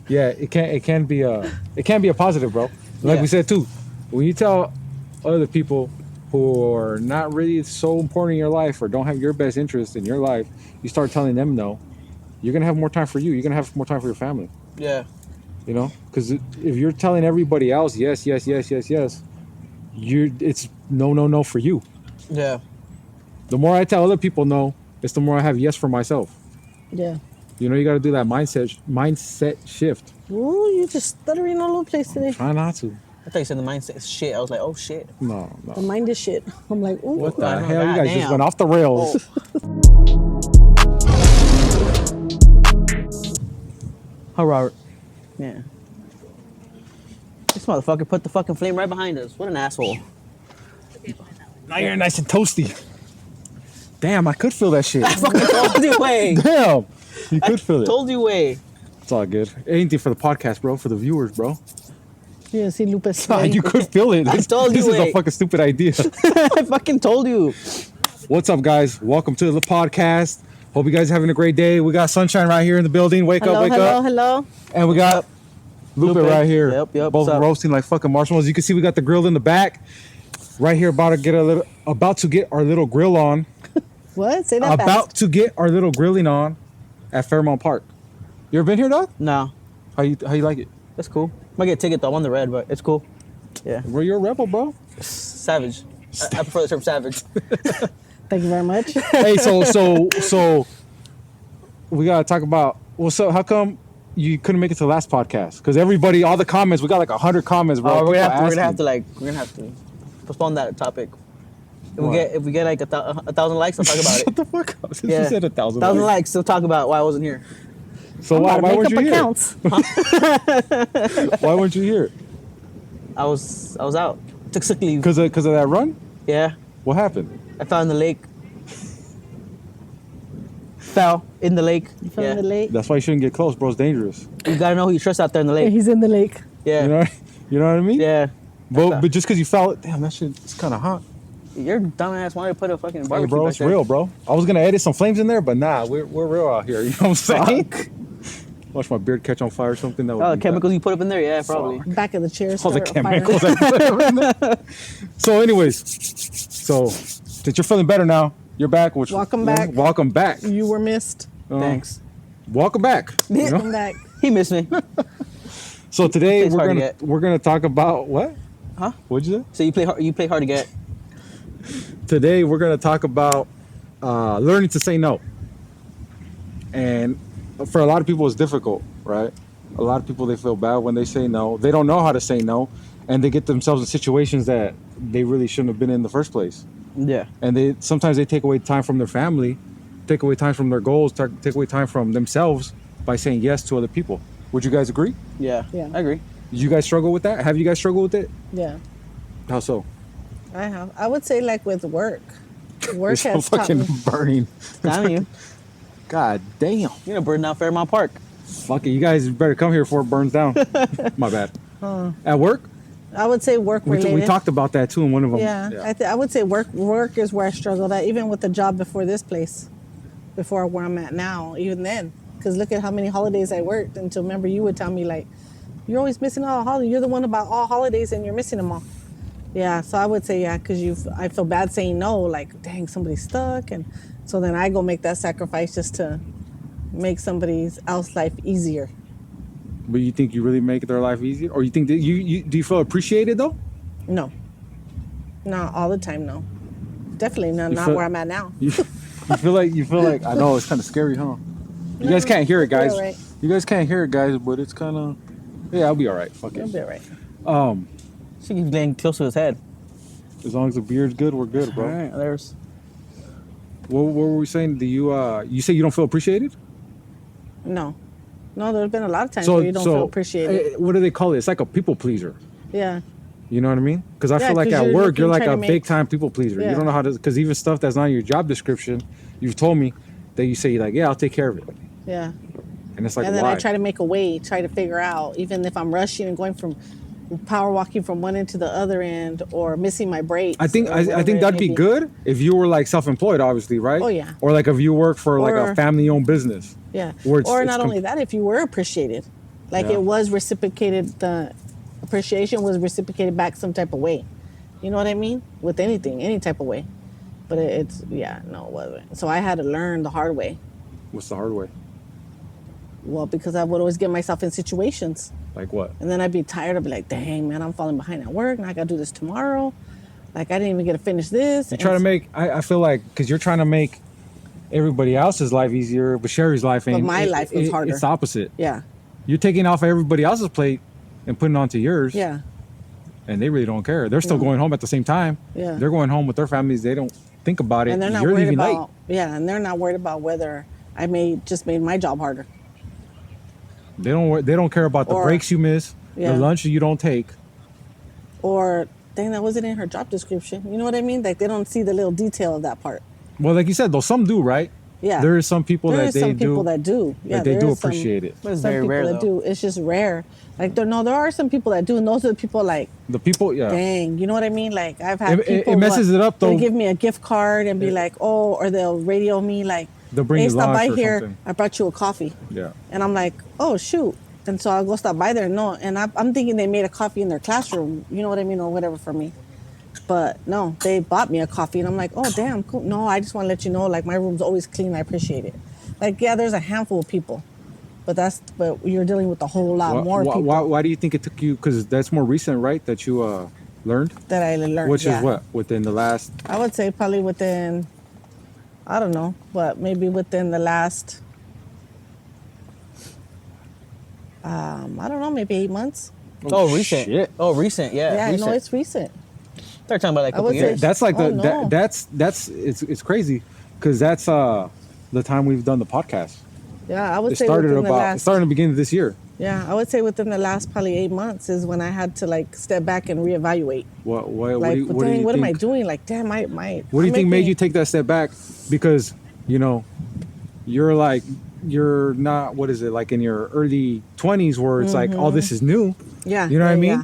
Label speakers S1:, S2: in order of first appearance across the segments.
S1: Yeah, it can be a positive, bro. Like we said too, when you tell other people who are not really so important in your life or don't have your best interest in your life, you start telling them no, you're gonna have more time for you. You're gonna have more time for your family.
S2: Yeah.
S1: You know, because if you're telling everybody else yes, it's no for you.
S2: Yeah.
S1: The more I tell other people no, it's the more I have yes for myself.
S3: Yeah.
S1: You know, you got to do that mindset shift.
S3: Ooh, you just stuttering all over the place today.
S1: Try not to.
S2: I thought you said the mindset is shit. I was like, oh shit.
S1: No.
S3: The mind is shit. I'm like, ooh.
S1: What the
S2: Oh,
S1: hell? You guys
S2: goddamn.
S1: just went off the rails.
S2: Hi, Robert. Yeah. This motherfucker put the fucking flame right behind us. What an asshole.
S1: Now you're nice and toasty. Damn, I could feel that shit.
S2: I fucking told you way.
S1: Damn, you could feel it.
S2: Told you way.
S1: It's all good. Anything for the podcast, bro. For the viewers, bro.
S3: Yeah, see Lucas.
S1: You could feel it.
S2: I told
S1: this
S2: you,
S1: is a
S2: wait.
S1: fucking stupid idea.
S2: I fucking told you.
S1: What's up, guys? Welcome to the podcast. Hope you guys are having a great day. We got Sunshine right here in the building. Wake up.
S3: Hello.
S1: And we got Lupe right here.
S2: Yep,
S1: Both
S2: what's up?
S1: roasting like fucking marshmallows. You can see we got the grill in the back. Right here, about to get our little grill on.
S3: What? Say that fast.
S1: To get our little grilling on at Fairmount Park. You ever been here, dog?
S2: No.
S1: How you like it?
S2: It's cool. Might get a ticket though. I'm on the red, but it's cool. Yeah.
S1: Well, you're a rebel, bro.
S2: Savage. I prefer the term savage.
S3: Thank you very much.
S1: Hey, so we gotta talk about. Well, so how come you couldn't make it to the last podcast? Because everybody, all the comments, we got like 100 comments, bro.
S2: We're
S1: People
S2: gonna have
S1: asking.
S2: to postpone that topic.
S1: What?
S2: If we get like a 1,000 likes, I'll talk about
S1: Shut
S2: it.
S1: the fuck up. Since
S2: Yeah.
S1: you said 1,000.
S2: 1,000 likes, we'll talk about why I wasn't here.
S1: So
S3: I'm
S1: why
S3: about to
S1: weren't
S3: make
S1: you
S3: up
S1: here?
S3: accounts.
S1: Why weren't you here?
S2: I was out. Took sick leave.
S1: Because of that run?
S2: Yeah.
S1: What happened?
S2: I fell in the lake. Fell in the lake.
S3: From
S2: Yeah.
S3: the lake.
S1: That's why you shouldn't get close, bro. It's dangerous.
S2: You gotta know who you trust out there in the
S3: Yeah,
S2: lake.
S3: he's in the lake.
S2: Yeah.
S1: You know what I mean?
S2: Yeah.
S1: But just because you fell, damn, that shit is kind of hot.
S2: Your dumbass wanted to put a fucking
S1: Hey,
S2: barbecue
S1: bro,
S2: back
S1: it's
S2: there.
S1: real, bro. I was gonna edit some flames in there, but nah, we're real out here. You know what I'm saying? Watch my beard catch on fire or something. That would
S2: Oh, the
S1: be
S2: chemicals you put up in there? Yeah, probably.
S3: Back of the chair.
S1: all the
S3: start firing.
S1: chemicals. I put in there. So, anyways, that you're feeling better now, you're back. Which
S3: Welcome back.
S1: Welcome back.
S3: You were missed.
S2: Thanks.
S1: Welcome back. you know?
S3: Welcome back.
S2: He missed me.
S1: So today
S2: It's hard to
S1: we're gonna talk about what?
S2: Huh?
S1: What'd you say?
S2: So you play hard to get.
S1: Today we're gonna talk about learning to say no. And for a lot of people, it's difficult, right? A lot of people, they feel bad when they say no. They don't know how to say no, and they get themselves in situations that they really shouldn't have been in the first place.
S2: Yeah.
S1: And sometimes they take away time from their family, take away time from their goals, take away time from themselves by saying yes to other people. Would you guys agree?
S2: Yeah.
S3: Yeah.
S2: I agree.
S1: Did you guys struggle with that? Have you guys struggled with it?
S3: Yeah,
S1: How so?
S3: I have. I would say like with work. Work
S1: It's so
S3: has taught
S1: fucking
S3: me.
S1: burning.
S2: Damn you.
S1: God damn.
S2: You're gonna burn down Fairmount Park.
S1: Fuck it. You guys better come here before it burns down. My bad. At work?
S3: I would say work related.
S1: We talked about that too in one of them.
S3: Yeah, I would say work is where I struggled at, even with the job before this place, before where I'm at now, even then. Because look at how many holidays I worked. Until remember, you would tell me like, "You're always missing all holidays. You're the one about all holidays, and you're missing them all." Yeah, so I would say yeah, because I feel bad saying no. Like, dang, somebody's stuck, and so then I go make that sacrifice just to make somebody else's life easier.
S1: But you think you really make their life easier, or you think that you do you feel appreciated though?
S3: No, not all the time. No, definitely not.
S1: You
S3: Not
S1: feel-
S3: where I'm at now.
S1: You feel like I know it's kind of scary, huh? You guys can't hear it,
S3: I'll be
S1: guys.
S3: all right.
S1: You guys can't hear it, guys, but it's kind of I'll be all right. Fuck
S3: It'll
S1: it.
S3: be all right.
S2: She keeps getting close to his head.
S1: As long as the beard's good, we're good, bro.
S2: All right, there's.
S1: What were we saying? Do you say you don't feel appreciated?
S3: No, there's been a lot of times where you don't feel appreciated.
S1: What do they call it? It's like a people pleaser.
S3: Yeah.
S1: You know what I mean? Because I
S3: Yeah,
S1: feel like
S3: 'cause
S1: at
S3: you're
S1: work, you're like
S3: trying
S1: a
S3: to make-
S1: big time people pleaser. You
S3: Yeah.
S1: don't know how to, because even stuff that's not in your job description, you've told me that you say like, yeah, I'll take care of it.
S3: Yeah.
S1: And it's like,
S3: And then
S1: why?
S3: I try to make a way, try to figure out, even if I'm rushing and going from power walking from one end to the other end or missing my breaks.
S1: I think
S3: or
S1: I
S3: whatever
S1: think
S3: it
S1: that'd
S3: may
S1: be good if you were like self-employed, obviously, right?
S3: Oh, yeah.
S1: Or like if you work for like a
S3: Or-
S1: family-owned business.
S3: Yeah.
S1: Where it's-
S3: Or
S1: it's
S3: not
S1: com-
S3: only that, if you were appreciated. Like
S1: Yeah.
S3: it was reciprocated. The appreciation was reciprocated back some type of way. You know what I mean? With anything, any type of way. But no, it wasn't. So I had to learn the hard way.
S1: What's the hard way?
S3: Well, because I would always get myself in situations.
S1: Like what?
S3: And then I'd be tired of like, dang, man, I'm falling behind at work. Now I got to do this tomorrow. Like, I didn't even get to finish this.
S1: You try to make. I feel like because you're trying to make everybody else's life easier, but Sherry's life ain't.
S3: my life was harder.
S1: It's the opposite.
S3: Yeah.
S1: You're taking off everybody else's plate and putting it onto yours.
S3: Yeah.
S1: And they really don't care. They're still
S3: No.
S1: going home at the same time.
S3: Yeah.
S1: They're going home with their families. They don't think about it.
S3: And they're not
S1: You're
S3: worried
S1: leaving
S3: about,
S1: late.
S3: yeah, and they're not worried about whether I just made my job harder.
S1: They don't care about the
S3: Or-
S1: breaks you miss,
S3: Yeah.
S1: the lunch you don't take.
S3: Or, dang, that wasn't in her job description. You know what I mean? Like, they don't see the little detail of that part.
S1: Well, like you said, though, some do, right?
S3: Yeah.
S1: There is some people
S3: There
S1: that
S3: is
S1: they
S3: some
S1: do.
S3: people that do. Yeah,
S1: that they
S3: there
S1: do
S3: is some-
S1: appreciate it.
S2: But it's
S3: Some
S2: very
S3: people
S2: rare,
S3: that
S2: though.
S3: do. It's just rare. Like, there are some people that do, and those are the people like,
S1: The people, yeah.
S3: dang, you know what I mean? Like, I've had
S1: It
S3: people
S1: messes it up, though.
S3: They'll give me a gift card and be like, oh, or they'll radio me like,
S1: They'll bring
S3: hey,
S1: you
S3: stop
S1: lunch
S3: by
S1: or
S3: here.
S1: something.
S3: I brought you a coffee.
S1: Yeah.
S3: And I'm like, oh, shoot. And so I'll go stop by there. No, and I'm thinking they made a coffee in their classroom, you know what I mean, or whatever for me. But no, they bought me a coffee, and I'm like, oh, damn, cool. No, I just want to let you know, like, my room's always clean. I appreciate it. Like, yeah, there's a handful of people, but you're dealing with a whole lot more people
S1: Why do you think it took you? Because that's more recent, right? That you learned,
S3: that I learned.
S1: which
S3: yeah.
S1: is what within the last.
S3: I would say probably within, I don't know, but maybe within the last, I don't know, maybe 8 months.
S2: Oh, recent.
S1: shit.
S2: Oh, recent. Yeah.
S3: Yeah, I
S2: recent.
S3: know it's recent.
S2: They're talking about like a
S3: I
S2: couple
S3: would say-
S2: years.
S1: That's like
S3: Oh,
S1: the
S3: no.
S1: that's it's crazy because that's the time we've done the podcast.
S3: Yeah, I would
S1: It
S3: say
S1: started
S3: within the
S1: it
S3: last.
S1: started in the beginning of this year.
S3: Yeah, I would say within the last probably 8 months is when I had to like step back and reevaluate.
S1: What
S3: Like,
S1: do you,
S3: but
S1: what do
S3: dang,
S1: you
S3: what
S1: think?
S3: am I doing? Like, damn, my.
S1: What do you think made you take that step back? Because you're like you're not what is it like in your early 20s where it's like all this is new.
S3: Yeah.
S1: You know what I
S3: yeah,
S1: mean?
S3: yeah.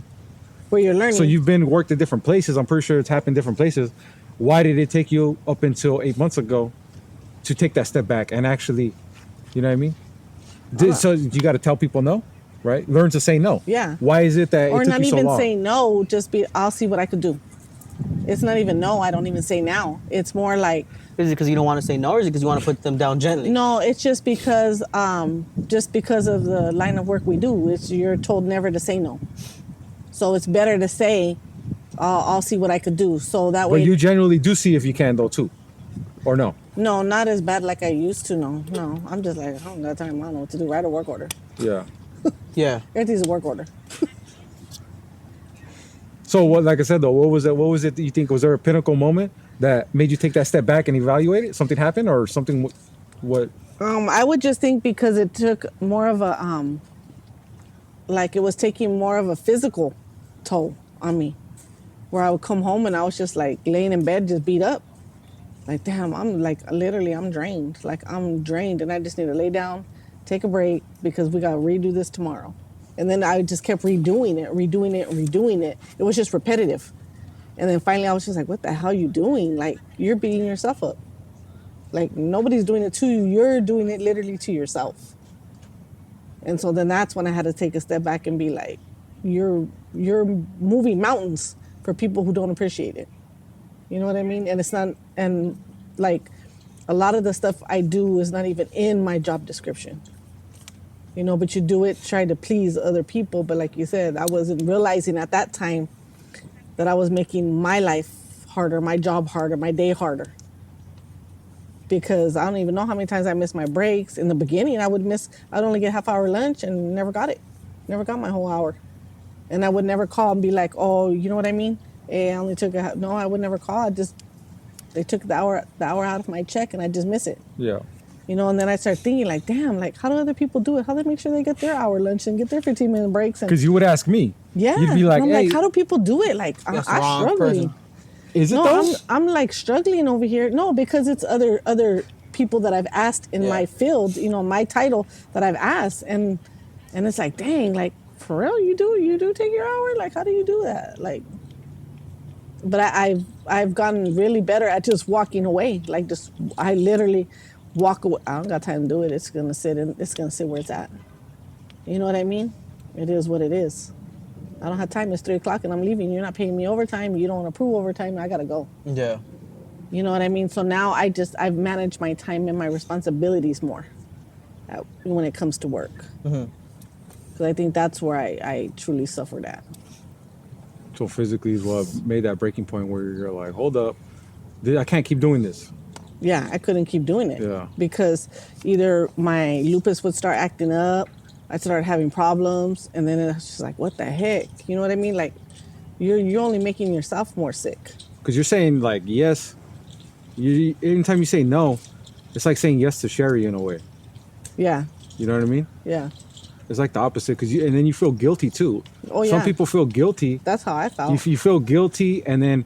S3: Where you're learning.
S1: So you've been worked at different places. I'm pretty sure it's happened different places. Why did it take you up until 8 months ago to take that step back and actually, you know what I mean? So you got to tell people no, right? Learn to say no.
S3: Yeah.
S1: Why is it that
S3: or
S1: it took
S3: not
S1: you so
S3: even
S1: long?
S3: say no, just be, I'll see what I could do. It's not even no, I don't even say now. It's more like,
S2: Is it because you don't want to say no, or is it because you want to put them down gently?
S3: no, it's just because of the line of work we do. You're told never to say no. So it's better to say, I'll see what I could do. So that
S1: But
S3: way,
S1: you generally do see if you can though too, or no?
S3: no, not as bad like I used to. No, I'm just like, I don't got time. I don't know what to do. Write a work order.
S1: Yeah.
S2: Yeah.
S3: Everything's a work order.
S1: So what? Like I said though, what was it? What was it that you think was there a pinnacle moment that made you take that step back and evaluate it? Something happened or something? What?
S3: I would just think because it took more of a like it was taking more of a physical toll on me, where I would come home and I was just like laying in bed, just beat up. Like, damn, I'm like literally I'm drained. Like I'm drained, and I just need to lay down, take a break because we got to redo this tomorrow. And then I just kept redoing it. It was just repetitive. And then finally I was just like, what the hell are you doing? Like, you're beating yourself up. Like, nobody's doing it to you. You're doing it literally to yourself. And so then that's when I had to take a step back and be like, you're moving mountains for people who don't appreciate it. You know what I mean? And it's not, and like a lot of the stuff I do is not even in my job description. You know, but you do it, try to please other people. But like you said, I wasn't realizing at that time that I was making my life harder, my job harder, my day harder. Because I don't even know how many times I missed my breaks. In the beginning, I'd only get half-hour lunch and never got it. Never got my whole hour. And I would never call and be like, oh, you know what I mean? Hey, I only took no, I would never call. They took the hour out of my check and I just miss it.
S1: Yeah.
S3: You know, and then I start thinking like, damn, like how do other people do it? How do they make sure they get their hour lunch and get their 15-minute breaks? And
S1: Because you would ask me.
S3: yeah,
S1: You'd be like,
S3: and I'm
S1: hey,
S3: like, how do people do it? Like
S2: That's the
S3: I'm
S2: wrong
S3: struggling.
S2: person.
S1: is it
S3: No,
S1: though?
S3: I'm like struggling over here. No, because it's other people that I've asked in
S2: Yeah.
S3: my field, you know, my title that I've asked, and it's like, dang, like for real, you do take your hour? Like, how do you do that? Like, but I've gotten really better at just walking away. Like, just I literally walk away. I don't got time to do it. It's gonna sit where it's at. You know what I mean? It is what it is. I don't have time. It's 3 o'clock and I'm leaving. You're not paying me overtime. You don't approve overtime. I gotta go.
S2: Yeah.
S3: You know what I mean? So now I've managed my time and my responsibilities more when it comes to work. Because I think that's where I truly suffered at.
S1: So physically is what made that breaking point where you're like, hold up, I can't keep doing this.
S3: Yeah, I couldn't keep doing it.
S1: Yeah.
S3: Because either my lupus would start acting up, I'd start having problems, and then it's just like, what the heck? You know what I mean? Like, you're only making yourself more sick.
S1: Because you're saying like yes, anytime you say no, it's like saying yes to Sherry in a way.
S3: Yeah,
S1: You know what I mean?
S3: yeah.
S1: It's like the opposite and then you feel guilty too.
S3: Oh, yeah.
S1: Some people feel guilty.
S3: That's how I felt.
S1: You feel guilty and then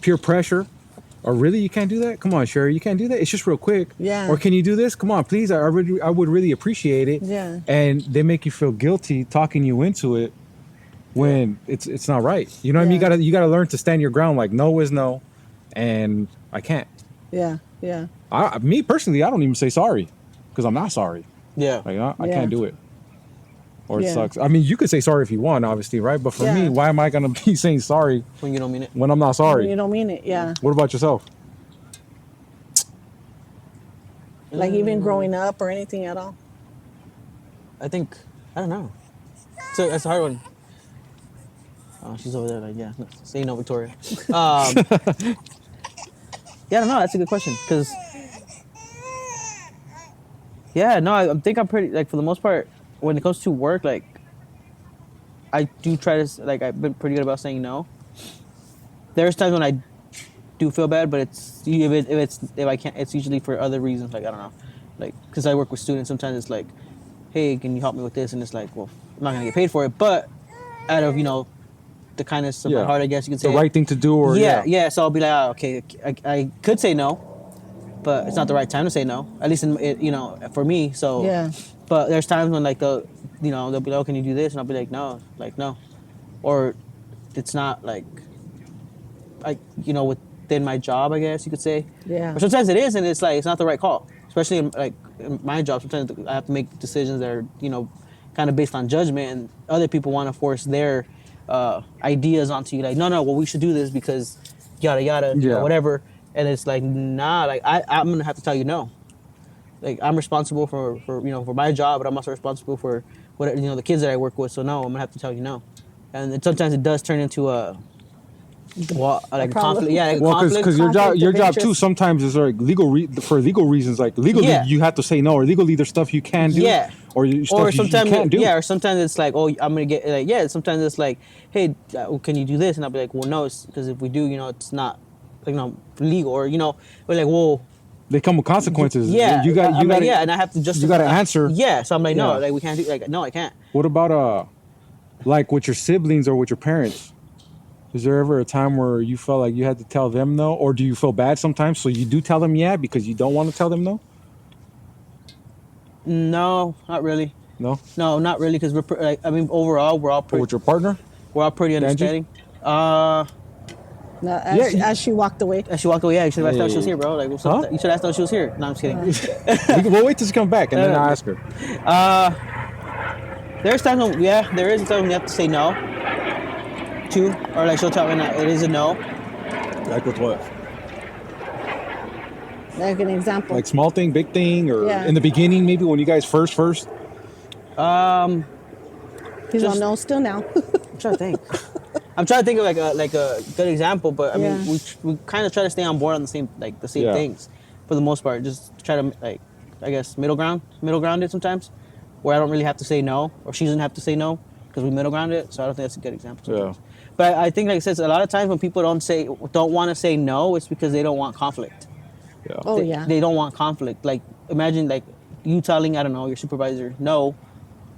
S1: peer pressure. Or really, you can't do that? Come on, Sherry, you can't do that? It's just real quick.
S3: Yeah.
S1: Or can you do this? Come on, please. I would really appreciate it.
S3: Yeah.
S1: And they make you feel guilty talking you into it when it's not right. You know what I mean?
S3: Yeah.
S1: You gotta learn to stand your ground. Like no is no, and I can't.
S3: Yeah, yeah.
S1: Me personally, I don't even say sorry because I'm not sorry.
S2: Yeah.
S1: Like I
S3: Yeah.
S1: can't do it. Or it
S3: Yeah.
S1: sucks. I mean, you could say sorry if you want, obviously, right? But for me,
S3: Yeah.
S1: why am I gonna be saying sorry
S2: When you don't mean it.
S1: when I'm not sorry?
S3: You don't mean it, yeah.
S1: What about yourself?
S3: Like even growing up or anything at all.
S2: I think, I don't know. So that's a hard one. Oh, she's over there, like, yeah. No, say no, Victoria. Yeah, I don't know. That's a good question. Because, yeah, no, I think I'm pretty, like, for the most part, when it comes to work, like, I do try to, like, I've been pretty good about saying no. There's times when I do feel bad, but if I can't, it's usually for other reasons. Like, I don't know. Like, because I work with students, sometimes it's like, hey, can you help me with this? And it's like, well, I'm not going to get paid for it. But out of, the kindness of my heart, I guess you could say.
S1: The right thing to do, or
S2: Yeah. So I'll be like, oh, okay, I could say no, but it's not the right time to say no. At least for me. So
S3: Yeah.
S2: But there's times when like they'll be like, oh, can you do this? And I'll be like, no, or it's not like within my job, I guess you could say.
S3: Yeah.
S2: Or sometimes it is, and it's like it's not the right call. Especially in my job, sometimes I have to make decisions that are kind of based on judgment, and other people want to force their ideas onto you, like, no, well, we should do this because yada yada, whatever. And it's like, nah, like I'm gonna have to tell you no. Like I'm responsible for my job, but I'm also responsible for what the kids that I work with. So no, I'm gonna have to tell you no. And sometimes it does turn into a conflict. Yeah, like
S1: well, because your
S3: conflict
S1: job
S3: of
S1: too
S3: interest.
S1: sometimes is like for legal reasons. Like legally, you have to say no, or legally there's stuff you can do, or stuff
S2: sometimes
S1: you can't do.
S2: Yeah, or sometimes it's like, oh, I'm gonna get like, yeah. Sometimes it's like, hey, can you do this? And I'll be like, well, no, it's because if we do, it's not like legal, or we're like, well,
S1: they come with consequences.
S2: Yeah,
S1: you got
S2: yeah, and I have to justify.
S1: You got to answer.
S2: Yeah, so I'm like, no,
S1: Yeah.
S2: like we can't do, like, no, I can't.
S1: What about like with your siblings or with your parents? Is there ever a time where you felt like you had to tell them no, or do you feel bad sometimes so you do tell them because you don't want to tell them no?
S2: No, not really.
S1: No,
S2: not really, because overall we're all
S1: Or
S2: pretty.
S1: with your partner?
S2: We're all pretty
S1: Angie?
S2: understanding.
S3: No, as she walked away.
S2: And she walked away. Yeah, you should have asked her if she was
S1: Hey.
S2: here, bro. Like, what's up?
S1: Huh?
S2: You should have asked her if she was here. No, I'm just kidding.
S1: We'll wait till she comes back and then
S2: Yeah.
S1: I'll ask her.
S2: There's times when, there is a time when you have to say no to, or like she'll tell me it is a no.
S1: Like with what?
S3: Like an example.
S1: Like small thing, big thing, or
S3: Yeah.
S1: in the beginning maybe when you guys first?
S3: He's
S2: just-
S3: on no still now.
S2: I'm trying to think. I'm trying to think of like a good example, but I mean
S3: Yeah.
S2: we kind of try to stay on board on the same
S1: Yeah.
S2: things for the most part. Just try to I guess middle ground it sometimes, where I don't really have to say no, or she doesn't have to say no because we middle ground it. So I don't think that's a good example. Sometimes.
S1: Yeah.
S2: But I think, like I said, a lot of times when people don't want to say no, it's because they don't want conflict.
S1: Yeah.
S3: Oh,
S2: they,
S3: yeah.
S2: They don't want conflict. Like imagine like you telling, I don't know, your supervisor no.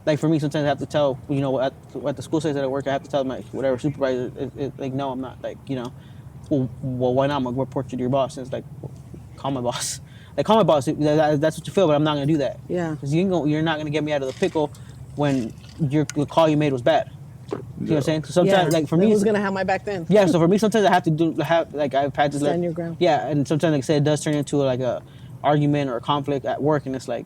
S2: Like for me, sometimes I have to tell, at the school sites that I work, I have to tell my whatever supervisor, like, no, I'm not, like, well, why not? I'm gonna report you to your boss. And it's like, well, call my boss. Like, call my boss. That's what you feel, but I'm not gonna do that.
S3: Yeah.
S2: Because you're not gonna get me out of the pickle when the call you made was bad. You know what I'm saying? So sometimes, like for me,
S3: who's gonna have my back then?
S2: yeah. So for me, sometimes I have to I've had to
S3: Stand your ground.
S2: Yeah, and sometimes, like I said, it does turn into like a argument or a conflict at work, and it's like,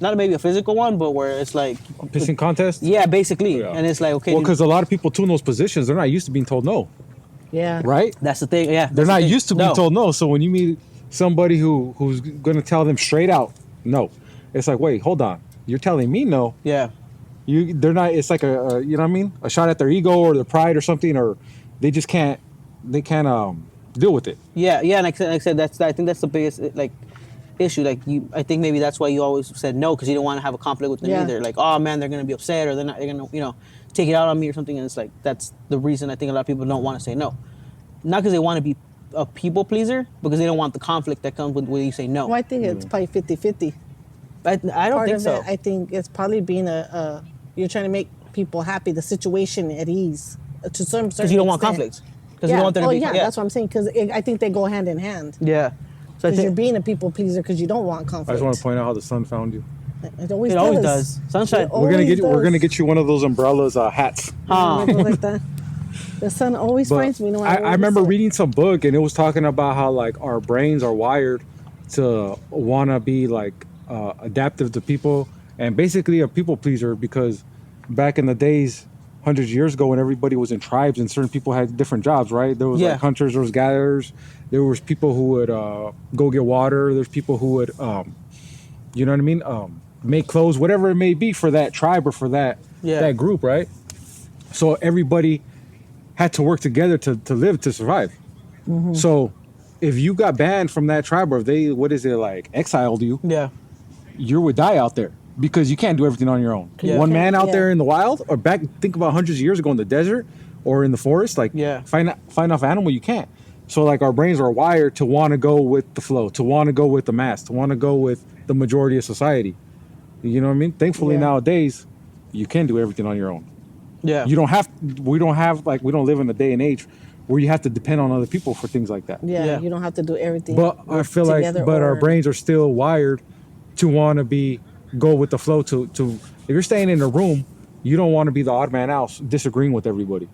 S2: not maybe a physical one, but where it's like,
S1: Pissing contest.
S2: yeah, basically,
S1: Yeah.
S2: and it's like, okay,
S1: Well, because a lot of people too in those positions, they're not used to being told no,
S3: Yeah.
S1: right?
S2: that's the thing. Yeah,
S1: They're
S2: that's the
S1: not
S2: thing.
S1: used to being told no. So when you meet somebody who's going to tell them straight out no, it's like, wait, hold on, you're telling me no.
S2: Yeah,
S1: They're not. It's like a you know what I mean, a shot at their ego or their pride or something, or they just can't. They can't deal with it.
S2: yeah, and like I said, I think that's the biggest like issue. Like I think maybe that's why you always said no, because you don't want to have a conflict with them
S3: Yeah.
S2: either. Like, oh man, they're gonna be upset, or they're gonna take it out on me or something. And it's like that's the reason I think a lot of people don't want to say no, not because they want to be a people pleaser, because they don't want the conflict that comes with when you say no.
S3: Well, I think it's probably 50-50.
S2: I don't
S3: Part
S2: think
S3: of
S2: so.
S3: it, I think it's probably being you're trying to make people happy, the situation at ease to some certain
S2: Because you don't want
S3: extent.
S2: conflicts. Because you don't want there to be.
S3: yeah, that's what I'm saying. Because I think they go hand in hand.
S2: Yeah. So I
S3: Because you're
S2: think
S3: being a people pleaser because you don't want
S1: I
S3: conflict.
S1: just want to point out how the sun found you.
S3: It always
S2: it
S3: does.
S2: always does. Sunshine.
S3: It
S1: We're gonna
S3: always
S1: get. We're
S3: does.
S1: gonna get you one of those umbrellas, hats.
S2: Huh.
S3: Remember like that. The sun always
S1: But
S3: finds me. No
S1: I
S3: matter where
S1: remember
S3: it's at.
S1: reading some book and it was talking about how like our brains are wired to want to be like adaptive to people and basically a people pleaser because back in the days, hundreds of years ago when everybody was in tribes and certain people had different jobs, right? There was
S2: Yeah.
S1: like hunters, there was gatherers, there was people who would go get water, there's people who would, you know what I mean? Make clothes, whatever it may be for that tribe or for that group, right? So everybody had to work together to live, to survive. So if you got banned from that tribe or if they, what is it, like exiled you,
S2: Yeah.
S1: you would die out there because you can't do everything on your own.
S2: Yeah.
S1: One man out
S3: Yeah.
S1: there in the wild or back, think about hundreds of years ago in the desert or in the forest, like
S2: Yeah.
S1: find off animal, you can't. So like our brains are wired to want to go with the flow, to want to go with the mass, to want to go with the majority of society. You know what I mean? Thankfully
S3: Yeah.
S1: nowadays, you can do everything on your own.
S2: Yeah.
S1: You don't have, we don't have, like, we don't live in a day and age where you have to depend on other people for things like that.
S3: Yeah,
S2: Yeah.
S3: you don't have to do everything.
S1: But I feel like,
S3: together
S1: but our
S3: or-
S1: brains are still wired to want to go with the flow. To if you're staying in a room, you don't want to be the odd man out disagreeing with everybody.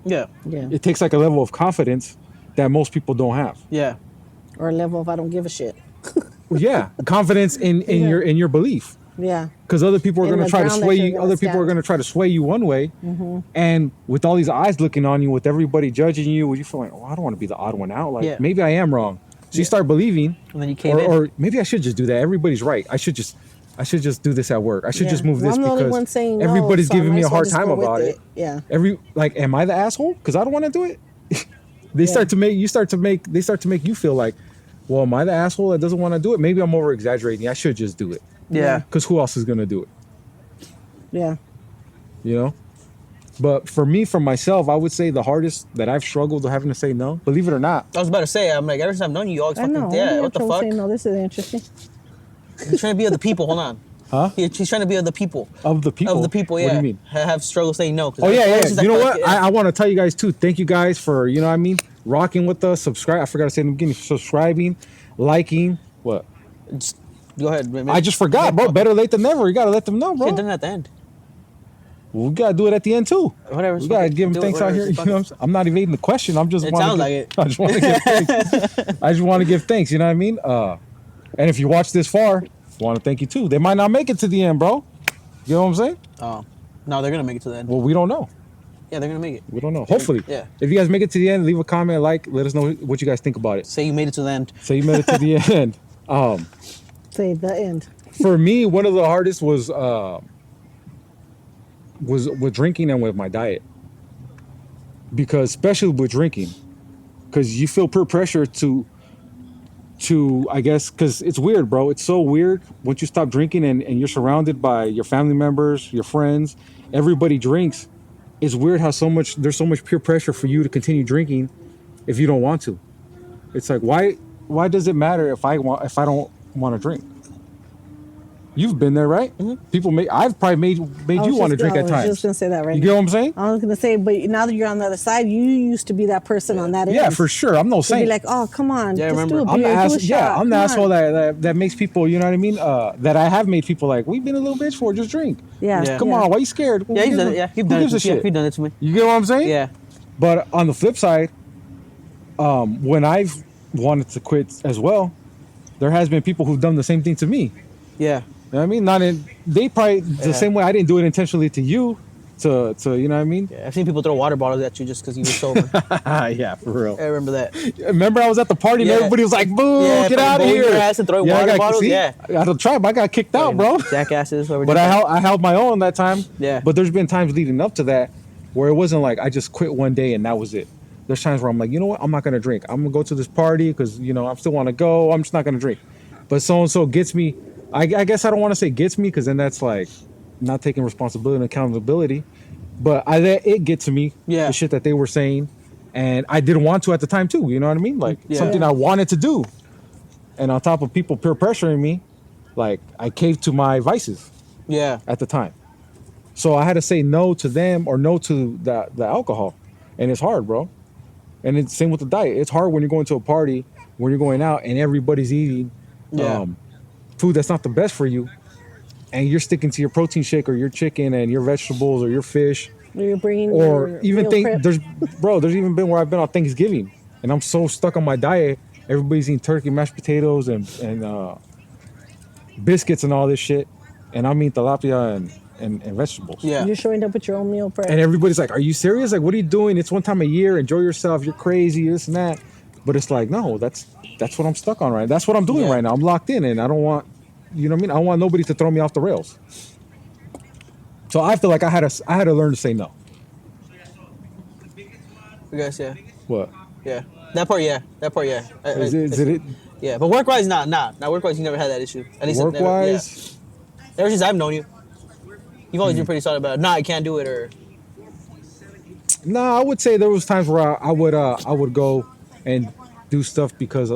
S2: Yeah.
S3: Yeah.
S1: It takes like a level of confidence that most people don't have.
S2: Yeah.
S3: Or a level of I don't give a shit.
S1: Yeah, confidence in
S3: Yeah.
S1: your belief.
S3: Yeah.
S1: Because other people are
S3: In
S1: going to
S3: the
S1: try to
S3: ground that
S1: sway
S3: you're
S1: you.
S3: gonna
S1: Other people are
S3: stand.
S1: going to try to sway you one way, and with all these eyes looking on you, with everybody judging you, you feel like, oh, I don't want to be the odd one out. Like
S2: Yeah.
S1: maybe I am wrong. So you start believing,
S2: And then you came in.
S1: or maybe I should just do that. Everybody's right. I should just do this at work. I should
S3: Yeah.
S1: just move
S3: Well,
S1: this
S3: I'm the only
S1: because
S3: one saying no,
S1: everybody's
S3: so I
S1: giving
S3: might
S1: me a
S3: as well
S1: hard
S3: just
S1: time
S3: go with
S1: about it.
S3: Yeah.
S1: Am I the asshole? Because I don't want to do it. They start to make you feel like, well, am I the asshole that doesn't want to do it? Maybe I'm over exaggerating. I should just do it.
S2: Yeah.
S1: Because who else is gonna do it?
S3: Yeah.
S1: You know. But for me, for myself, I would say the hardest that I've struggled with having to say no. Believe it or not.
S2: I was about to say, I'm like, ever since I've known you, you always
S3: I
S2: fucking,
S3: know.
S2: yeah,
S3: I'm
S2: what the
S3: trying to
S2: fuck?
S3: say, no, this is interesting.
S2: He's trying to be of the people. Hold on.
S1: Huh?
S2: He's trying to be of the people.
S1: Of the people.
S2: Of the people, yeah.
S1: What do you mean?
S2: Have struggle saying no. 'cause
S1: Oh yeah,
S2: ever
S1: yeah.
S2: since I
S1: You know
S2: felt
S1: what?
S2: like-
S1: I want to tell you guys too. Thank you guys for, you know what I mean, rocking with us. Subscribe. I forgot to say in the beginning. Subscribing, liking. What?
S2: Just- Go ahead. Man.
S1: I just forgot, bro. Better late than never. You gotta let them know, bro.
S2: Shit, done at the end.
S1: Well, we gotta do it at the end too.
S2: Whatever.
S1: We gotta give them
S2: Do it,
S1: thanks out
S2: whatever,
S1: here. You
S2: it's
S1: know what I'm saying? I'm not evading the question. I'm just.
S2: It
S1: wanna
S2: sounds
S1: give-
S2: like it.
S1: I just want to give thanks. I just want to give thanks. You know what I mean? And if you watch this far, I want to thank you too. They might not make it to the end, bro. You know what I'm saying?
S2: Oh. No, they're gonna make it to the end.
S1: Well, we don't know.
S2: Yeah, they're gonna make it.
S1: We don't know. Hopefully.
S2: Yeah.
S1: If you guys make it to the end, leave a comment, like, let us know what you guys think about it.
S2: Say you made it to the end.
S1: So you made it to the end.
S3: Say the end.
S1: For me, one of the hardest was with drinking and with my diet. Because especially with drinking, because you feel peer pressure to I guess, because it's weird, bro. It's so weird once you stop drinking and you're surrounded by your family members, your friends, everybody drinks. It's weird how there's so much peer pressure for you to continue drinking if you don't want to. It's like, why does it matter if I don't want to drink? You've been there, right? People I've probably made you want to drink at
S3: I was
S1: times.
S3: just gonna say that right
S1: You
S3: now.
S1: get what I'm saying?
S3: I was gonna say, but now that you're on the other side, you used to be that person on that end.
S1: Yeah, for sure. I'm no
S3: You'd be
S1: saint.
S3: like, oh, come on,
S2: Yeah, I
S3: just
S2: remember.
S3: do a
S1: I'm
S3: beer,
S1: the
S3: do a
S1: asshole.
S3: shot.
S1: Yeah, I'm the
S3: come
S1: asshole
S3: on.
S1: that makes people. You know what I mean? That I have made people like, we've been a little bitch for. Just drink.
S3: Yeah.
S2: Yeah.
S1: Come on, why you scared?
S2: Yeah, you've done it. Yeah, you've done
S1: Who
S2: it.
S1: gives a
S2: Yeah,
S1: shit?
S2: you've done it to me.
S1: You get what I'm saying?
S2: Yeah.
S1: But on the flip side, when I've wanted to quit as well, there has been people who've done the same thing to me.
S2: Yeah.
S1: know what I mean? Not in they probably the
S2: Yeah.
S1: same way I didn't do it intentionally to you, to you know what I mean?
S2: Yeah, I've seen people throw water bottles at you just because you were sober.
S1: Yeah, for real.
S2: I remember that.
S1: Remember I was at the party and
S2: Yeah.
S1: everybody was like, "Boo,
S2: Yeah,
S1: get out of
S2: bowling
S1: here!"
S2: your ass and throwing
S1: I
S2: water
S1: got-
S2: bottles?
S1: see?
S2: Yeah.
S1: Out of the tribe, I got kicked out, bro.
S2: Jackasses. Whoever
S1: But
S2: did that.
S1: I held my own that time.
S2: Yeah.
S1: But there's been times leading up to that where it wasn't like I just quit one day and that was it. There's times where I'm like, you know what? I'm not gonna drink. I'm gonna go to this party because you know I still want to go. I'm just not gonna drink. But so and so gets me. I guess I don't want to say gets me because then that's like not taking responsibility and accountability. But I let it get to me.
S2: Yeah.
S1: The shit that they were saying, and I didn't want to at the time too. You know what I mean? Like
S2: Yeah.
S1: something I wanted to do, and on top of people peer pressuring me, like I caved to my vices
S2: Yeah.
S1: at the time. So I had to say no to them or no to the alcohol. And it's hard, bro. And it's same with the diet. It's hard when you're going to a party, when you're going out and everybody's eating
S2: Yeah.
S1: food that's not the best for you. And you're sticking to your protein shake or your chicken and your vegetables or your fish.
S3: You're bringing
S1: Or
S3: your
S1: even
S3: meal
S1: think
S3: prep.
S1: there's even been where I've been on Thanksgiving and I'm so stuck on my diet. Everybody's eating turkey, mashed potatoes and biscuits and all this shit. And I'm eating tilapia and vegetables.
S2: Yeah.
S3: You're showing up with your own meal prep.
S1: And everybody's like, "Are you serious? Like, what are you doing? It's one time a year. Enjoy yourself. You're crazy. This and that." But it's like, no, that's what I'm stuck on right. That's what I'm doing
S2: Yeah.
S1: right now. I'm locked in, and I don't want, you know what I mean? I don't want nobody to throw me off the rails. So I feel like I had to learn to say no.
S2: I guess, yeah.
S1: What
S2: Yeah. That part, yeah. That part, yeah.
S1: is it?
S2: Yeah. But work wise, nah. Now, work wise, you never had that issue. At least
S1: Work
S2: never,
S1: wise,
S2: yeah. Ever since I've known you, you've always been pretty solid about, nah, I can't do it, or,
S1: no, I would say there was times where I would go and do stuff because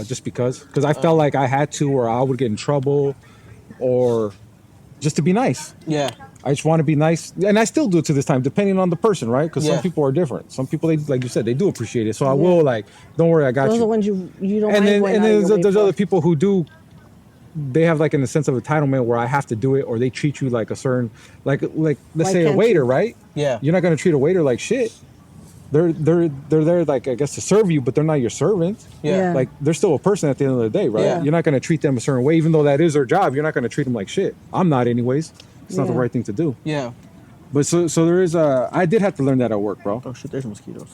S1: just because I felt like I had to, or I would get in trouble, or just to be nice.
S2: yeah.
S1: I just want to be nice, and I still do it to this time, depending on the person, right? Because
S2: Yeah.
S1: some people are different. Some people, they like you said, they do appreciate it. So I will like, don't worry, I got
S3: Those are the
S1: you.
S3: ones you don't
S1: And
S3: mind
S1: then
S3: going
S1: and
S3: out
S1: then
S3: of your way
S1: there's
S3: for.
S1: other people who do. They have like in the sense of entitlement where I have to do it, or they treat you like a certain like let's
S3: Why
S1: say a
S3: can't
S1: waiter,
S3: you?
S1: right?
S2: Yeah.
S1: You're not gonna treat a waiter like shit. They're there like I guess to serve you, but they're not your servant.
S2: Yeah.
S3: Yeah.
S1: Like they're still a person at the end of the day, right?
S2: Yeah.
S1: You're not gonna treat them a certain way, even though that is their job. You're not gonna treat them like shit. I'm not, anyways. It's not the
S3: Yeah.
S1: right thing to do.
S2: Yeah.
S1: But so there is I did have to learn that at work, bro.
S2: Oh, shit, there's mosquitoes.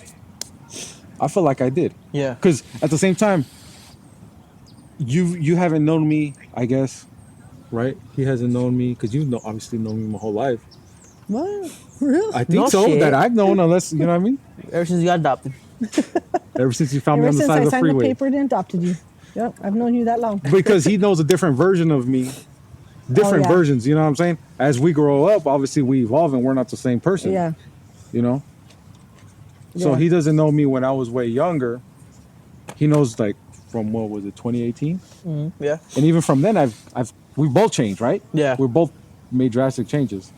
S1: I feel like I did.
S2: Yeah.
S1: Because at the same time, you haven't known me, I guess, right? He hasn't known me because you've obviously known me my whole life.
S3: What? Really?
S1: I think
S2: No
S1: so.
S2: shit.
S1: That I've known, unless you know what I mean.
S2: Ever since you got adopted.
S1: Ever since you found me
S3: Ever
S1: on the
S3: since
S1: side
S3: I
S1: of the
S3: signed the
S1: freeway,
S3: paper and adopted you. Yep, I've known you that long.
S1: because he knows a different version of me, different
S3: Oh, yeah.
S1: versions. You know what I'm saying? As we grow up, obviously we evolve, and we're not the same person.
S3: Yeah.
S1: You know. So
S3: Yeah.
S1: he doesn't know me when I was way younger. He knows like from what was it, 2018?
S2: Yeah.
S1: And even from then, we both changed, right?
S2: Yeah.
S1: We both made drastic changes.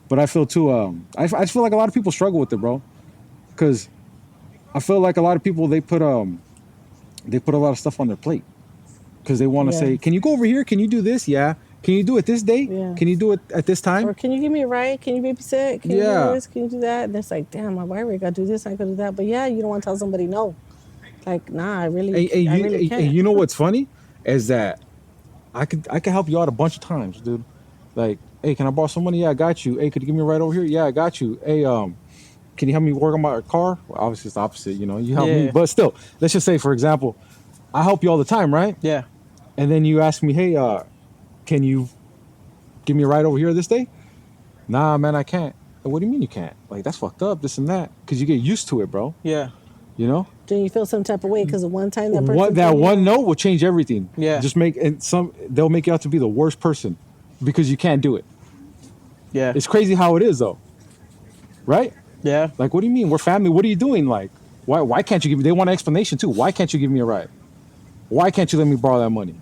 S1: But I feel too, I just feel like a lot of people struggle with it, bro. Because I feel like a lot of people, they put a lot of stuff on their plate. Because they want to
S3: Yeah.
S1: say, can you go over here? Can you do this? Yeah. Can you do it this day?
S3: Yeah.
S1: Can you do it at this time?
S3: Or can you give me a ride? Can you babysit? Can you
S1: Yeah.
S3: do this? Can you do that? And it's like, damn, why I gotta do this? I gotta do that. But yeah, you don't want to tell somebody no. Like, nah, I really can't.
S1: And you know what's funny is that I could help you out a bunch of times, dude. Like, hey, can I borrow some money? Yeah, I got you. Hey, could you give me a ride over here? Yeah, I got you. Hey, can you help me work on my car? Well, obviously it's the opposite, you know. You help me,
S2: Yeah.
S1: but still, let's just say, for example, I help you all the time, right?
S2: Yeah.
S1: And then you ask me, hey, can you give me a ride over here this day? Nah, man, I can't. What do you mean you can't? Like, that's fucked up, this and that. Because you get used to it, bro.
S2: Yeah.
S1: You know?
S3: Then you feel some type of way because of one time that person.
S1: That
S3: told you
S1: one
S3: no.
S1: note will change everything.
S2: Yeah.
S1: Just they'll make you out to be the worst person because you can't do it.
S2: Yeah.
S1: It's crazy how it is though. Right?
S2: Yeah.
S1: Like, what do you mean? We're family. What are you doing? Like, why can't you give me, they want an explanation too. Why can't you give me a ride? Why can't you let me borrow that money?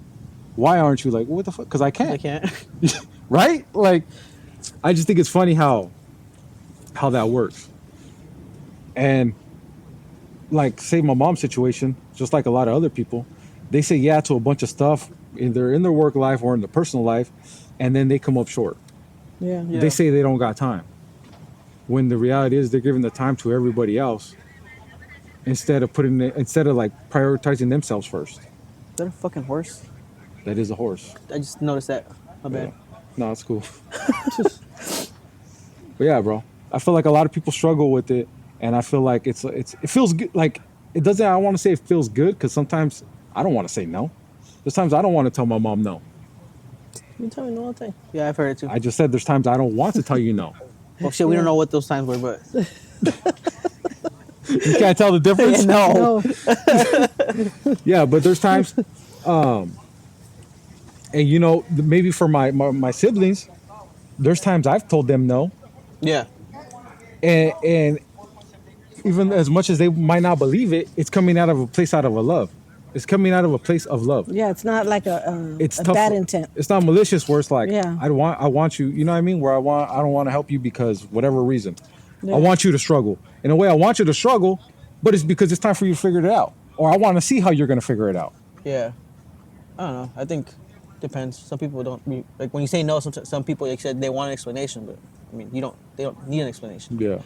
S1: Why aren't you like, what the fuck? Because I can't.
S2: I can't.
S1: Right? Like, I just think it's funny how that works. And like, say my mom's situation, just like a lot of other people, they say yeah to a bunch of stuff either in their work life or in their personal life, and then they come up short.
S3: Yeah.
S2: Yeah.
S1: They say they don't got time. When the reality is they're giving the time to everybody else instead of like prioritizing themselves first.
S2: Is that a fucking horse?
S1: That is a horse.
S2: I just noticed that. My bad.
S1: No, it's cool. But yeah, bro, I feel like a lot of people struggle with it, and I feel like it feels good. Like it doesn't. I want to say it feels good because sometimes I don't want to say no. There's times I don't want to tell my mom no.
S3: You tell me no all the time.
S2: Yeah, I've heard it too.
S1: I just said there's times I don't want to tell you no.
S2: Well, shit, we don't know what those times were, but
S1: You can't tell the difference.
S2: no.
S3: No.
S1: Yeah, but there's times, and you know, maybe for my siblings, there's times I've told them no,
S2: Yeah,
S1: and even as much as they might not believe it, it's coming out of a place out of a love. It's coming out of a place of love.
S3: Yeah, it's not like a
S1: It's
S3: a
S1: tough.
S3: bad intent.
S1: It's not malicious where it's like,
S3: Yeah.
S1: I want you. You know what I mean? Where I don't want to help you because whatever reason,
S3: Yeah.
S1: I want you to struggle. In a way, I want you to struggle, but it's because it's time for you to figure it out, or I want to see how you're gonna figure it out.
S2: yeah. I don't know. I think depends. Some people don't like when you say no. Some people like said they want an explanation, but I mean you don't. They don't need an explanation.
S1: Yeah.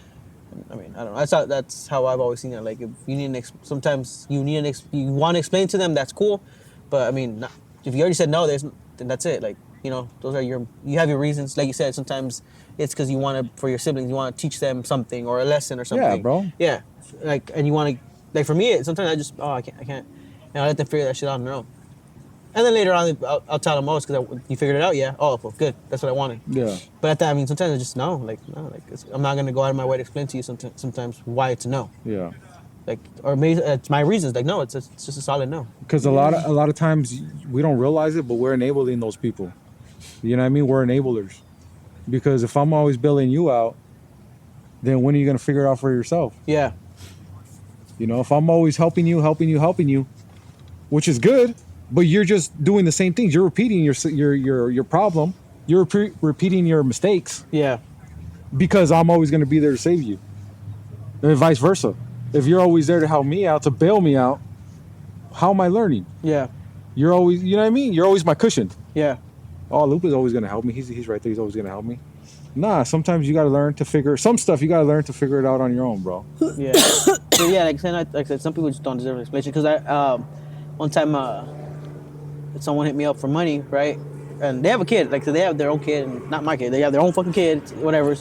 S2: I mean, I don't know. That's how I've always seen it. Like, if you need sometimes you need you want to explain to them. That's cool, but I mean, if you already said no, then that's it. Like, you know, those are you have your reasons. Like you said, sometimes it's because you want to for your siblings. You want to teach them something or a lesson or something.
S1: Yeah, bro.
S2: Yeah, like, and you want to like for me, sometimes I just I can't. And I let them figure that shit out on their own. And then later on, I'll tell them, because you figured it out, yeah. Oh, well, good. That's what I wanted.
S1: Yeah.
S2: But at that, I mean, sometimes I just no, I'm not gonna go out of my way to explain to you sometimes why it's a no,
S1: Yeah.
S2: like, or maybe it's my reasons, like no, it's just a solid no.
S1: Because a lot of times we don't realize it, but we're enabling those people. You know what I mean? We're enablers. Because if I'm always bailing you out, then when are you gonna figure it out for yourself?
S2: Yeah,
S1: You know, if I'm always helping you, which is good, but you're just doing the same things. You're repeating your problem. You're repeating your mistakes
S2: yeah,
S1: because I'm always gonna be there to save you, and vice versa. If you're always there to help me out, to bail me out, how am I learning?
S2: yeah,
S1: You're always, you know what I mean? You're always my cushion.
S2: yeah,
S1: Oh, Lupa's always gonna help me. He's right there. He's always gonna help me. Nah, sometimes you gotta learn to figure some stuff. You gotta learn to figure it out on your own, bro.
S2: yeah. But yeah, like I said, some people just don't deserve an explanation. Because one time, someone hit me up for money, right? And they have a kid, like, so they have their own kid, and not my kid. They have their own fucking kid, whatever.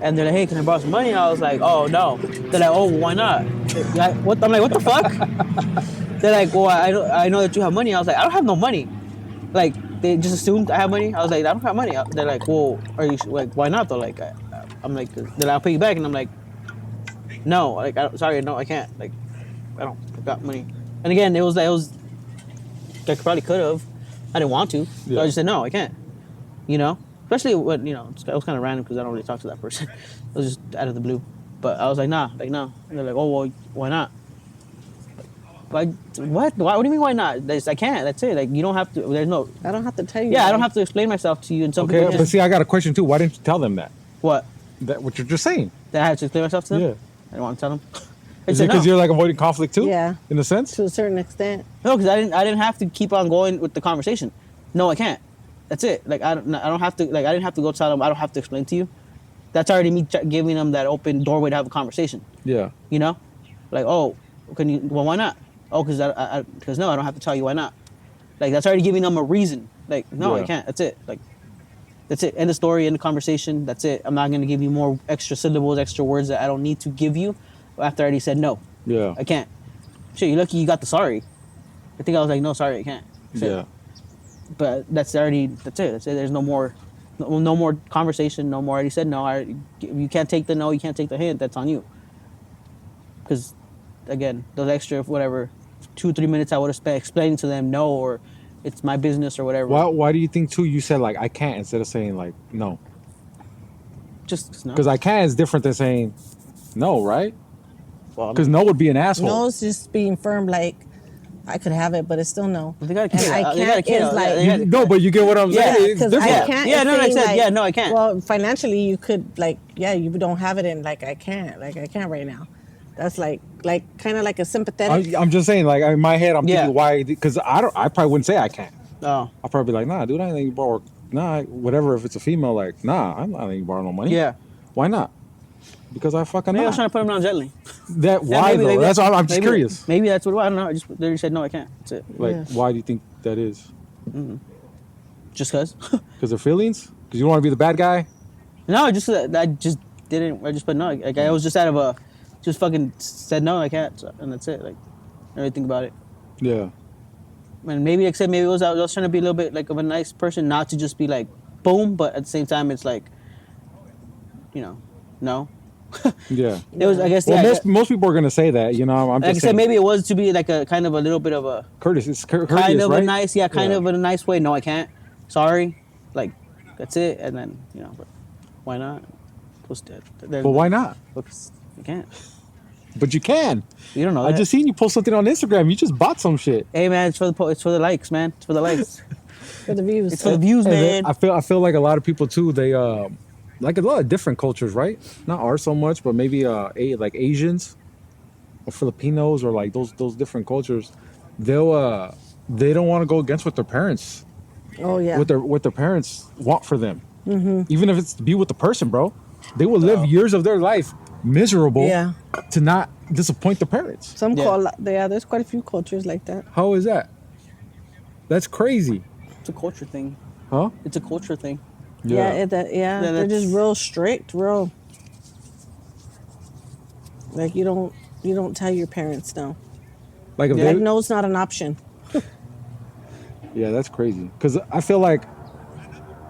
S2: And they're like, "Hey, can I borrow some money?" I was like, "Oh no." They're like, "Oh, why not?" What? I'm like, "What the fuck?" They're like, "Well, I know that you have money." I was like, "I don't have no money." Like, they just assumed I have money. I was like, "I don't have money." They're like, "Well, are you like, why not though?" Like, I'm like, "They're like, I'll pay you back," and I'm like, "No, like, sorry, no, I can't. Like, I got money." And again, it was I probably could have. I didn't want to. So
S1: Yeah.
S2: I just said, no, I can't. You know? Especially when, it was kind of random because I don't really talk to that person. It was just out of the blue. But I was like, nah, like, no. And they're like, oh, well, why not? Like, what? What do you mean, why not? I can't. That's it. Like, you don't have to. There's no.
S3: I don't have to tell you.
S2: Yeah, I
S3: that.
S2: don't have to explain myself to you. And some
S1: Okay,
S2: people
S1: but
S2: just,
S1: see, I got a question too. Why didn't you tell them that?
S2: what?
S1: That what you're just saying?
S2: That I had to explain myself to them?
S1: Yeah.
S2: I didn't want to tell them. I
S1: Is it
S2: said
S1: because
S2: no.
S1: you're like avoiding conflict too?
S3: Yeah.
S1: In a sense.
S3: To a certain extent.
S2: No, because I didn't have to keep on going with the conversation. No, I can't. That's it. Like, I don't have to. Like, I didn't have to go tell them. I don't have to explain to you. That's already me giving them that open doorway to have a conversation.
S1: Yeah.
S2: You know, like, oh, can you? Well, why not? Oh, because no, I don't have to tell you why not. Like, that's already giving them a reason. Like, no, I
S1: Yeah.
S2: can't. That's it. Like, that's it. End of story. End of conversation. That's it. I'm not gonna give you more extra syllables, extra words that I don't need to give you after I already said no.
S1: Yeah.
S2: I can't. Shit, you're lucky you got the sorry. I think I was like, no, sorry, I can't. Shit.
S1: Yeah.
S2: But that's it. That's it. There's no more conversation. No more. I already said no. You can't take the no. You can't take the hint. That's on you. Because, again, those extra whatever, 2-3 minutes I would have spent explaining to them no, or it's my business or whatever.
S1: Why do you think too? You said like I can't instead of saying like no.
S2: Just no.
S1: Because I can is different than saying no, right?
S2: Well,
S1: Because no would be an asshole.
S3: No, it's just being firm. Like I could have it, but it's still no.
S2: they got a kid.
S3: And I
S2: They got a
S3: can't
S2: kid.
S3: is like
S2: They got-
S1: No, but you get what I'm
S2: Yeah,
S1: saying. It's
S3: because
S1: different.
S3: I can't.
S2: Yeah,
S3: is
S2: no, I
S3: saying,
S2: said,
S3: like,
S2: yeah, no, I can't.
S3: Well, financially, you could like, yeah, you don't have it, and like I can't right now. That's like kind of like a sympathetic.
S1: I'm just saying, like in my head, I'm
S2: Yeah.
S1: thinking why? Because I probably wouldn't say I can't.
S2: Oh,
S1: I'll probably be like, nah, dude, I ain't letting you borrow. Nah, whatever. If it's a female, like, nah, I'm not letting you borrow no money.
S2: yeah.
S1: Why not? Because I fucking
S2: Maybe I
S1: not.
S2: was trying to put him down gently.
S1: That
S2: Yeah,
S1: why though? That's all. I'm just
S2: maybe-
S1: curious.
S2: Maybe that's what. I don't know. I just literally said no. I can't. That's it.
S1: Like,
S3: Yeah.
S1: why do you think that is?
S2: Just cause.
S1: Because of feelings? Because you don't want to be the bad guy?
S2: No, I just didn't. I just put no. Like I was just out of a, just fucking said no. I can't, and that's it. Like, everything about it.
S1: Yeah.
S2: And maybe except maybe it was I was trying to be a little bit like of a nice person, not to just be like boom, but at the same time it's like, you know, no.
S1: Yeah.
S2: It was I guess
S1: Well,
S2: yeah.
S1: most people are going to say that, you know. I'm
S2: Like I
S1: just
S2: said,
S1: saying.
S2: maybe it was to be like a kind of a little bit of a
S1: Courteous. It's courteous,
S2: kind of
S1: right?
S2: a nice, kind
S1: Yeah.
S2: of a nice way. No, I can't. Sorry, like that's it. And then you know, but why not?
S1: But why not?
S2: Because you can't.
S1: But you can.
S2: You don't know.
S1: I
S2: That.
S1: just seen you post something on Instagram. You just bought some shit.
S2: Hey man, it's for the likes, man. It's for the likes.
S3: For the views.
S2: It's for the views,
S1: And then
S2: man.
S1: I feel like a lot of people too. They like a lot of different cultures, right? Not ours so much, but maybe like Asians or Filipinos or like those different cultures. They don't want to go against what their parents
S3: Oh yeah.
S1: what their parents want for them. Even if it's to be with the person, bro. They will live years of their life miserable
S3: Yeah.
S1: to not disappoint the parents.
S3: Some
S2: Yeah.
S3: call there's quite a few cultures like that.
S1: How is that? That's crazy,
S2: It's a culture thing.
S1: huh?
S2: It's a culture thing.
S3: Yeah,
S2: Yeah,
S3: they're just
S2: that's-
S3: real strict, real. Like you don't tell your parents no.
S1: Like if
S2: Yeah.
S1: they,
S3: Like no's not an option.
S1: yeah, that's crazy. Because I feel like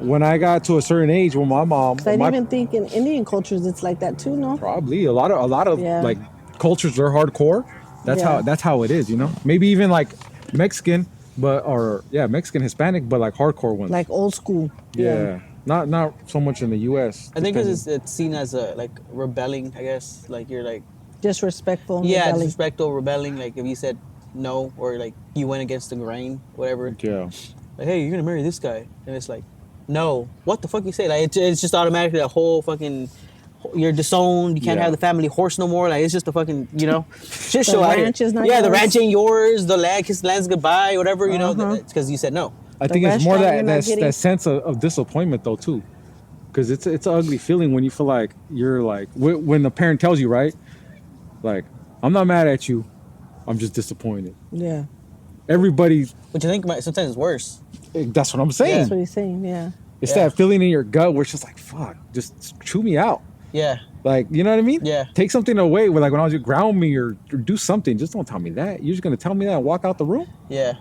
S1: when I got to a certain age, when my mom,
S3: 'Cause I
S1: my,
S3: even think in Indian cultures it's like that too, no?
S1: probably a lot of
S3: Yeah.
S1: like cultures they're hardcore.
S3: Yeah.
S1: That's how it is, you know. Maybe even like Mexican, Mexican, Hispanic, but like hardcore ones.
S3: Like old school.
S1: yeah. Not so much in the U.S.
S2: I think
S1: depending.
S2: it's seen as a like rebelling. I guess like you're like
S3: Disrespectful.
S2: yeah,
S3: rebelling.
S2: disrespectful, rebelling. Like if you said no or like you went against the grain, whatever.
S1: Yeah.
S2: Like hey, you're gonna marry this guy, and it's like no, what the fuck you say? Like it's just automatically a whole fucking. You're disowned. You can't
S1: Yeah.
S2: have the family horse no more. Like it's just a fucking, you know, shit show out here.
S3: ranch is not
S2: Yeah, the
S3: yours.
S2: ranch ain't yours. The land, kiss the land's goodbye, whatever. You know,
S3: Uh-huh.
S2: it's because you said no.
S1: I
S3: The
S1: think it's more
S3: restaurant you're not getting-
S1: that sense of disappointment though too, because it's an ugly feeling when you feel like you're like when the parent tells you, right, like I'm not mad at you, I'm just disappointed.
S3: Yeah.
S1: Everybody,
S2: Which I think sometimes is worse.
S1: that's what I'm saying.
S3: That's what he's saying, yeah.
S1: It's
S2: Yeah.
S1: that feeling in your gut where it's just like fuck, just chew me out.
S2: Yeah,
S1: Like, you know what I mean?
S2: Yeah.
S1: Take something away. Like when I was ground me or do something. Just don't tell me that. You're just gonna tell me that and walk out the room,
S2: yeah.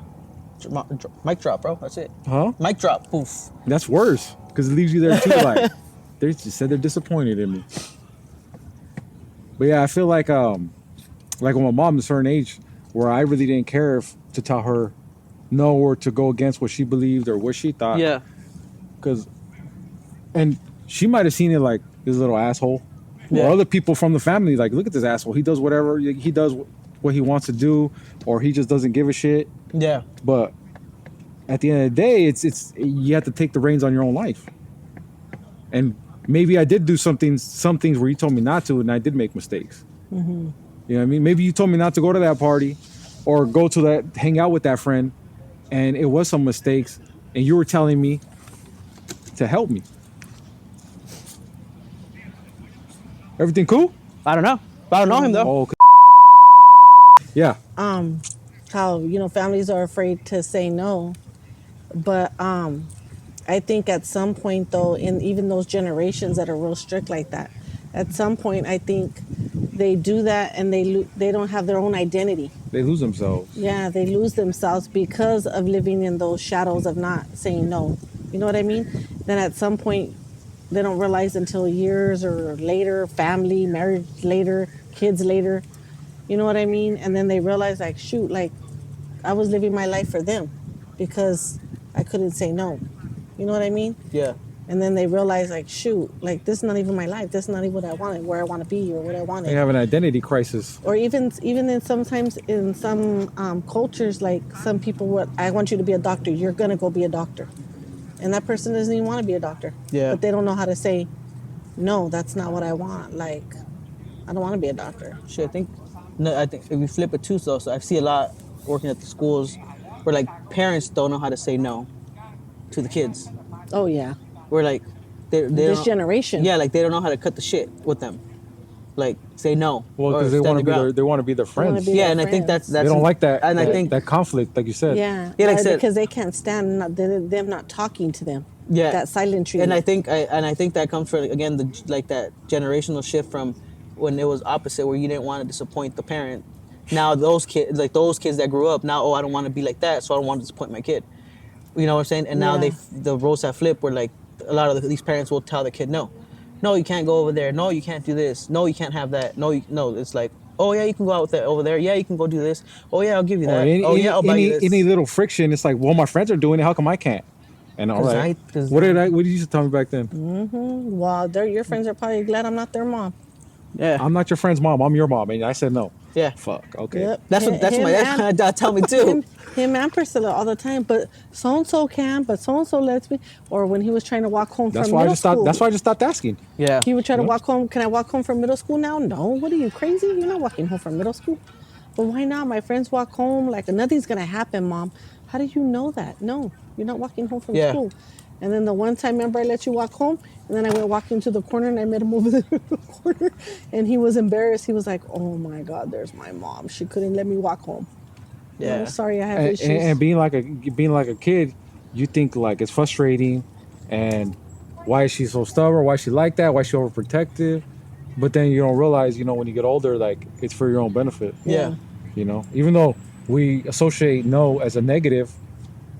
S2: Mic drop, bro. That's it.
S1: huh?
S2: Mic drop. Poof.
S1: That's worse because it leaves you there too. Like they just said they're disappointed in me. But yeah, I feel like when my mom's a certain age, where I really didn't care if to tell her no or to go against what she believed or what she thought.
S2: Yeah.
S1: And she might have seen it like this little asshole.
S2: Yeah.
S1: Or other people from the family like, look at this asshole. He does whatever he does, what he wants to do, or he just doesn't give a shit.
S2: Yeah.
S1: But at the end of the day, it's you have to take the reins on your own life. And maybe I did do some things where you told me not to, and I did make mistakes.
S3: Mm-hmm.
S1: You know what I mean? Maybe you told me not to go to that party, or go to that, hang out with that friend, and it was some mistakes, and you were telling me to help me. Everything cool?
S2: I don't know. I don't know him though.
S1: Oh, yeah.
S3: How families are afraid to say no, but I think at some point though, in even those generations that are real strict like that, at some point I think they do that and they don't have their own identity.
S1: They lose themselves.
S3: Yeah, they lose themselves because of living in those shadows of not saying no. You know what I mean? Then at some point they don't realize until years or later, family, marriage later, kids later. You know what I mean? And then they realize like, shoot, like I was living my life for them because I couldn't say no. You know what I mean?
S2: Yeah.
S3: And then they realize like, shoot, like this is not even my life. This is not even what I wanted, where I want to be or what I wanted.
S1: They have an identity crisis.
S3: Or even in sometimes in some cultures, like some people I want you to be a doctor. You're gonna go be a doctor, and that person doesn't even want to be a doctor.
S2: Yeah.
S3: But they don't know how to say, no, that's not what I want. Like, I don't want to be a doctor.
S2: Shit, I think if we flip it too, so I see a lot working at the schools where like parents don't know how to say no to the kids.
S3: Oh yeah,
S2: Where like they
S3: this
S2: don't-
S3: generation.
S2: Yeah, like they don't know how to cut the shit with them. like say no.
S1: Well,
S2: or
S1: because they
S2: stand
S1: want to
S2: their
S1: be
S2: ground.
S1: they want to be their
S3: wanna
S1: friends.
S3: be
S2: Yeah,
S3: their
S2: and I think
S3: friends.
S2: that's
S1: They don't like that.
S2: And I
S1: that,
S2: think
S1: that conflict, like you said.
S3: Yeah,
S2: Yeah, like I said-
S3: because they can't stand them not talking to them.
S2: Yeah.
S3: That silent treatment.
S2: And I think that comes from again like that generational shift from when it was opposite where you didn't want to disappoint the parent. Now those kids that grew up now, oh, I don't want to be like that, so I don't want to disappoint my kid. You know what I'm saying? And now
S3: Yeah.
S2: the roles have flipped where like a lot of these parents will tell the kid no, you can't go over there, no, you can't do this, no, you can't have that, no, it's like, oh yeah, you can go out there over there, yeah, you can go do this, oh yeah, I'll give you
S1: Or
S2: that,
S1: any,
S2: oh yeah, I'll buy you this.
S1: any little friction, it's like, well, my friends are doing it. How come I can't? And all
S2: 'Cause
S1: right.
S2: cause
S1: What did you used to tell me back then?
S3: Well, your friends are probably glad I'm not their mom.
S2: Yeah,
S1: I'm not your friend's mom. I'm your mom. And I said no.
S2: yeah.
S1: Fuck. Okay.
S3: Yep.
S2: That's what my dad tell me too.
S3: Him and Priscilla all the time. But so and so can. But so and so lets me. Or when he was trying to walk home
S1: That's
S3: from
S1: why I
S3: middle
S1: just stopped.
S3: school.
S1: That's why I just stopped asking.
S2: Yeah,
S3: He would try to
S1: Yeah.
S3: walk home. Can I walk home from middle school now? No. What are you, crazy? You're not walking home from middle school. But why not? My friends walk home. Like, nothing's going to happen, Mom. How do you know that? No, you're not walking home from
S2: Yeah.
S3: school. And then the one time, remember, I let you walk home? And then I went walking to the corner and I met him over there in the corner. And he was embarrassed. He was like, oh my God, there's my mom. She couldn't let me walk home.
S2: yeah.
S3: No, sorry, I have
S1: And,
S3: issues.
S1: and being like a kid, you think like it's frustrating, and why is she so stubborn? Why is she like that? Why is she overprotective? But then you don't realize, when you get older, like it's for your own benefit.
S2: Yeah.
S1: Even though we associate no as a negative,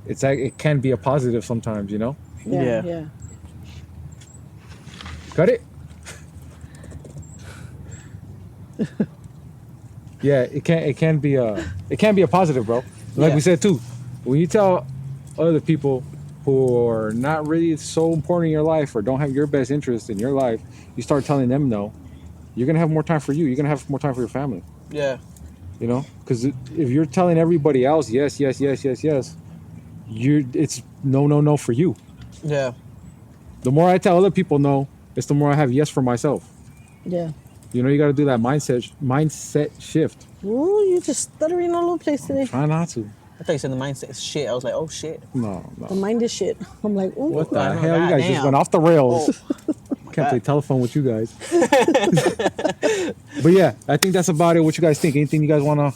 S1: it can be a positive sometimes.
S3: yeah,
S2: Yeah.
S3: yeah.
S1: Cut it. Yeah, it can be a positive, bro. Like
S2: Yeah.
S1: we said too, when you tell other people who are not really so important in your life or don't have your best interest in your life, you start telling them no, you're gonna have more time for you. You're gonna have more time for your family.
S2: Yeah.
S1: Because if you're telling everybody else yes, yes, yes, yes, yes, it's no, no, no for you.
S2: Yeah.
S1: The more I tell other people no, it's the more I have yes for myself.
S3: Yeah.
S1: You got to do that mindset shift.
S3: Ooh, you just stuttering all over the place today.
S1: Try not to.
S2: I thought you said the mindset is shit. I was like, oh shit.
S1: No.
S3: The mind is shit. I'm like, ooh.
S1: What the
S2: Oh,
S1: hell? You guys just
S2: goddamn.
S1: went off the rails. Can't
S2: God.
S1: play telephone with you guys. But yeah, I think that's about it. What you guys think? Anything you guys wanna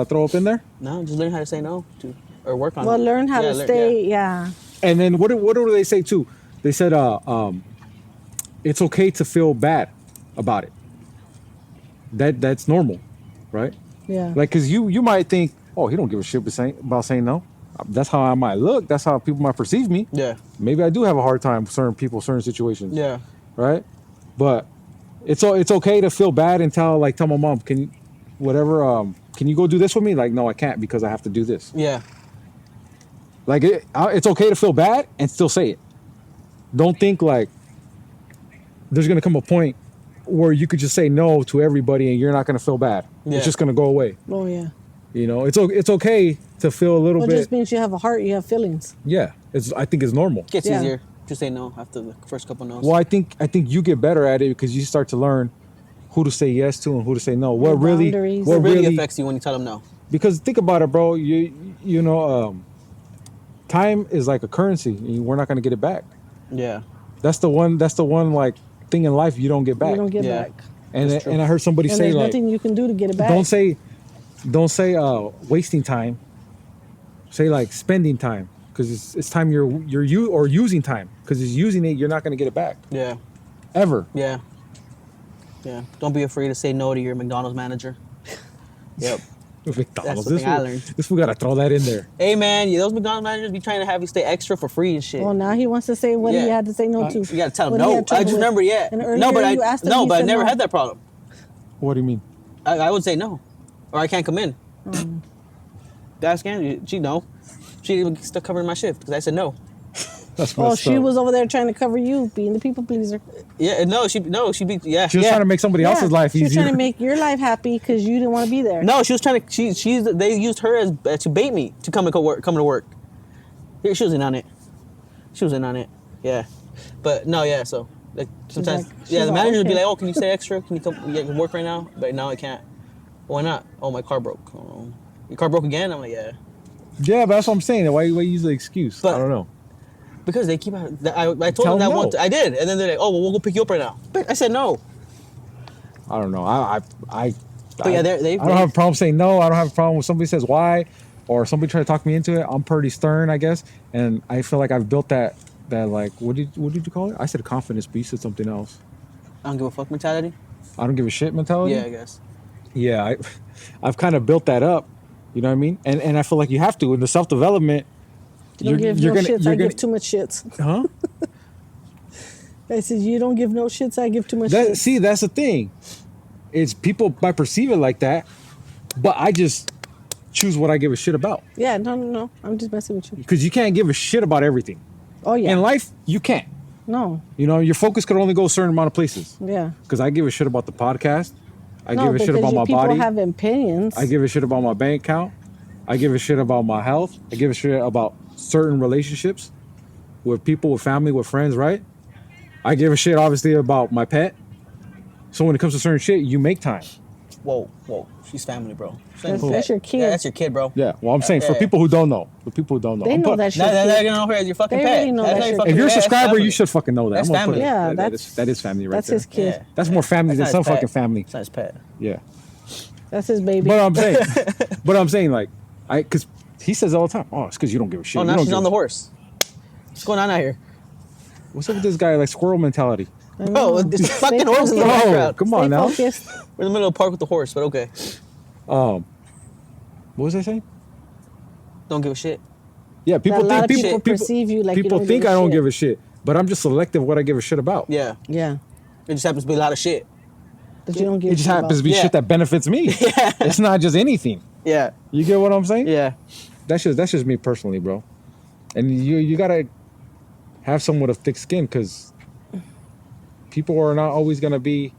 S1: throw up in there?
S2: No, just learn how to say no to or work on
S3: Well,
S2: it.
S3: learn how
S2: Yeah,
S3: to
S2: learn-
S3: stay. Yeah.
S1: And then what do they say too? They said it's okay to feel bad about it. That's normal, right?
S3: Yeah.
S1: Like, cause you might think, oh, he don't give a shit about saying no. That's how I might look. That's how people might perceive me.
S2: Yeah.
S1: Maybe I do have a hard time with certain people, certain situations.
S2: Yeah.
S1: Right. But it's okay to feel bad and tell my mom, can you go do this with me? Like, no, I can't because I have to do this.
S2: Yeah.
S1: Like it's okay to feel bad and still say it. Don't think like there's gonna come a point where you could just say no to everybody and you're not gonna feel bad.
S2: Yeah.
S1: It's just gonna go away.
S3: Oh, yeah.
S1: It's okay to feel a little
S3: Well, it
S1: bit.
S3: just means you have a heart, you have feelings.
S1: Yeah, I think it's normal.
S2: Gets
S3: Yeah.
S2: easier to say no after the first couple no's.
S1: Well, I think you get better at it because you start to learn who to say yes to and who to say no. What really,
S3: boundaries.
S1: what
S2: It really
S1: really
S2: affects you when you tell them no.
S1: Because think about it, bro. Time is like a currency, and we're not gonna get it back.
S2: Yeah.
S1: That's the one like thing in life you don't get back.
S3: You don't get
S2: Yeah.
S3: back.
S1: and
S2: That's true.
S1: and I heard somebody
S3: And
S1: say
S3: there's
S1: like,
S3: nothing you can do to get it back.
S1: don't say wasting time. Say like spending time because it's time you're using time because it's using it. You're not gonna get it back
S2: Yeah.
S1: ever.
S2: Yeah. Yeah. Don't be afraid to say no to your McDonald's manager. Yep.
S1: McDonald's.
S2: the thing I learned.
S1: This we gotta throw that in there.
S2: Hey man, those McDonald's managers be trying to have you stay extra for free and shit.
S3: Well, now he wants to say what he
S2: Yeah.
S3: had to say no to.
S2: You gotta tell
S3: What
S2: them
S3: he
S2: no.
S3: had trouble
S2: I just
S3: with.
S2: remember, yeah.
S3: And
S2: No,
S3: earlier
S2: but
S3: you asked him,
S2: no,
S3: he
S2: but I
S3: said
S2: never
S3: no.
S2: had that problem.
S1: What do you mean?
S2: I would say no, or I can't come in. Guys can she no, she was still covering my shift because I said no.
S1: That's
S3: Oh,
S1: messed
S3: she
S1: up.
S3: was over there trying to cover you, being the people pleaser.
S2: Yeah, she be yeah.
S1: She was
S2: yeah.
S1: trying to make somebody else's life
S3: She was
S1: easier.
S3: trying to make your life happy because you didn't want to be there.
S2: No, she was trying to. They used her as to bait me to come to work. Yeah, she was in on it. Yeah, but no, yeah. So like sometimes,
S3: like-
S2: yeah,
S3: she's
S2: the
S3: like,
S2: manager would be
S3: okay.
S2: like, "Oh, can you stay extra? Can you come? Yeah, work right now?" But no, I can't. Why not? Oh, my car broke. Oh, your car broke again? I'm like, yeah.
S1: Yeah, but that's what I'm saying. Why use the excuse?
S2: But-
S1: I don't know.
S2: Because they keep. I told
S1: Tell
S2: them that
S1: them
S2: one.
S1: no.
S2: I did, and then they're like, "Oh, well, we'll go pick you up right now." But I said no.
S1: I don't know.
S2: But yeah,
S1: I don't have a problem saying no. I don't have a problem when somebody says why, or somebody try to talk me into it. I'm pretty stern, I guess, and I feel like I've built that like what did you call it? I said confidence, but you said something else.
S2: I don't give a fuck mentality.
S1: I don't give a shit mentality.
S2: Yeah, I guess.
S1: Yeah, I've kind of built that up. You know what I mean? And I feel like you have to in the self development.
S3: You don't give no shits. I give too much shits.
S1: Huh?
S3: I said you don't give no shits. I give too much shits.
S1: See, that's the thing. It's people might perceive it like that, but I just choose what I give a shit about.
S3: Yeah, no. I'm just messing with you.
S1: Because you can't give a shit about everything.
S3: Oh yeah.
S1: In life, you can't.
S3: No.
S1: You know, your focus could only go a certain amount of places.
S3: Yeah.
S1: Because I give a shit about the podcast. I
S3: No,
S1: give a shit
S3: because
S1: about my
S3: people
S1: body.
S3: have opinions.
S1: I give a shit about my bank account. I give a shit about my health. I give a shit about certain relationships with people, with family, with friends, right? I give a shit, obviously, about my pet. So when it comes to certain shit, you make time.
S2: Whoa. She's family, bro.
S3: That's your kid.
S2: Yeah, that's your kid, bro.
S1: Yeah, well, I'm saying for
S2: Yeah.
S1: people who don't know,
S3: They
S1: I'm
S3: know
S1: put-
S3: that shit.
S2: They're gonna know her as your fucking
S3: They
S2: pet.
S3: already know
S2: That's
S3: that
S2: how you
S3: shit.
S2: fucking
S1: If you're a
S2: pet. That's
S1: subscriber,
S2: family.
S1: you should fucking know that.
S2: That's
S1: I'm gonna put
S2: family.
S1: it-
S3: Yeah,
S1: that is family right
S3: That's
S1: there.
S3: his kid.
S2: Yeah.
S1: That's more family
S2: That's
S1: than
S2: not
S1: some
S2: his
S1: fucking
S2: pet.
S1: family.
S2: It's not his pet.
S1: Yeah.
S3: That's his baby.
S1: But I'm saying like, because he says all the time, oh, it's because you don't give a shit.
S2: Oh,
S1: You
S2: now
S1: don't
S2: she's
S1: give
S2: on
S1: a
S2: the
S1: shit."
S2: horse. What's going on out here?
S1: What's up with this guy, like squirrel mentality?
S2: Bro, this fucking horse in the
S3: focused.
S1: Oh,
S2: background.
S1: come
S3: Stay
S1: on now.
S3: focused.
S2: We're in the middle of the park with the horse, but okay.
S1: What was I saying?
S2: Don't give a shit.
S1: Yeah, people
S3: That a lot
S1: think
S3: of people perceive you like you
S1: people
S3: don't
S1: think
S3: give a
S1: I don't
S3: shit.
S1: give a shit, but I'm just selective what I give a shit about.
S2: Yeah.
S3: Yeah.
S2: It just happens to be a lot of shit.
S3: That you don't give
S1: It
S3: a
S1: just
S3: shit
S1: happens to be
S2: Yeah.
S1: shit that benefits me. It's not just anything.
S2: Yeah.
S1: You get what I'm saying?
S2: Yeah.
S1: That's just me personally, bro. And you gotta have somewhat of thick skin because people are not always gonna be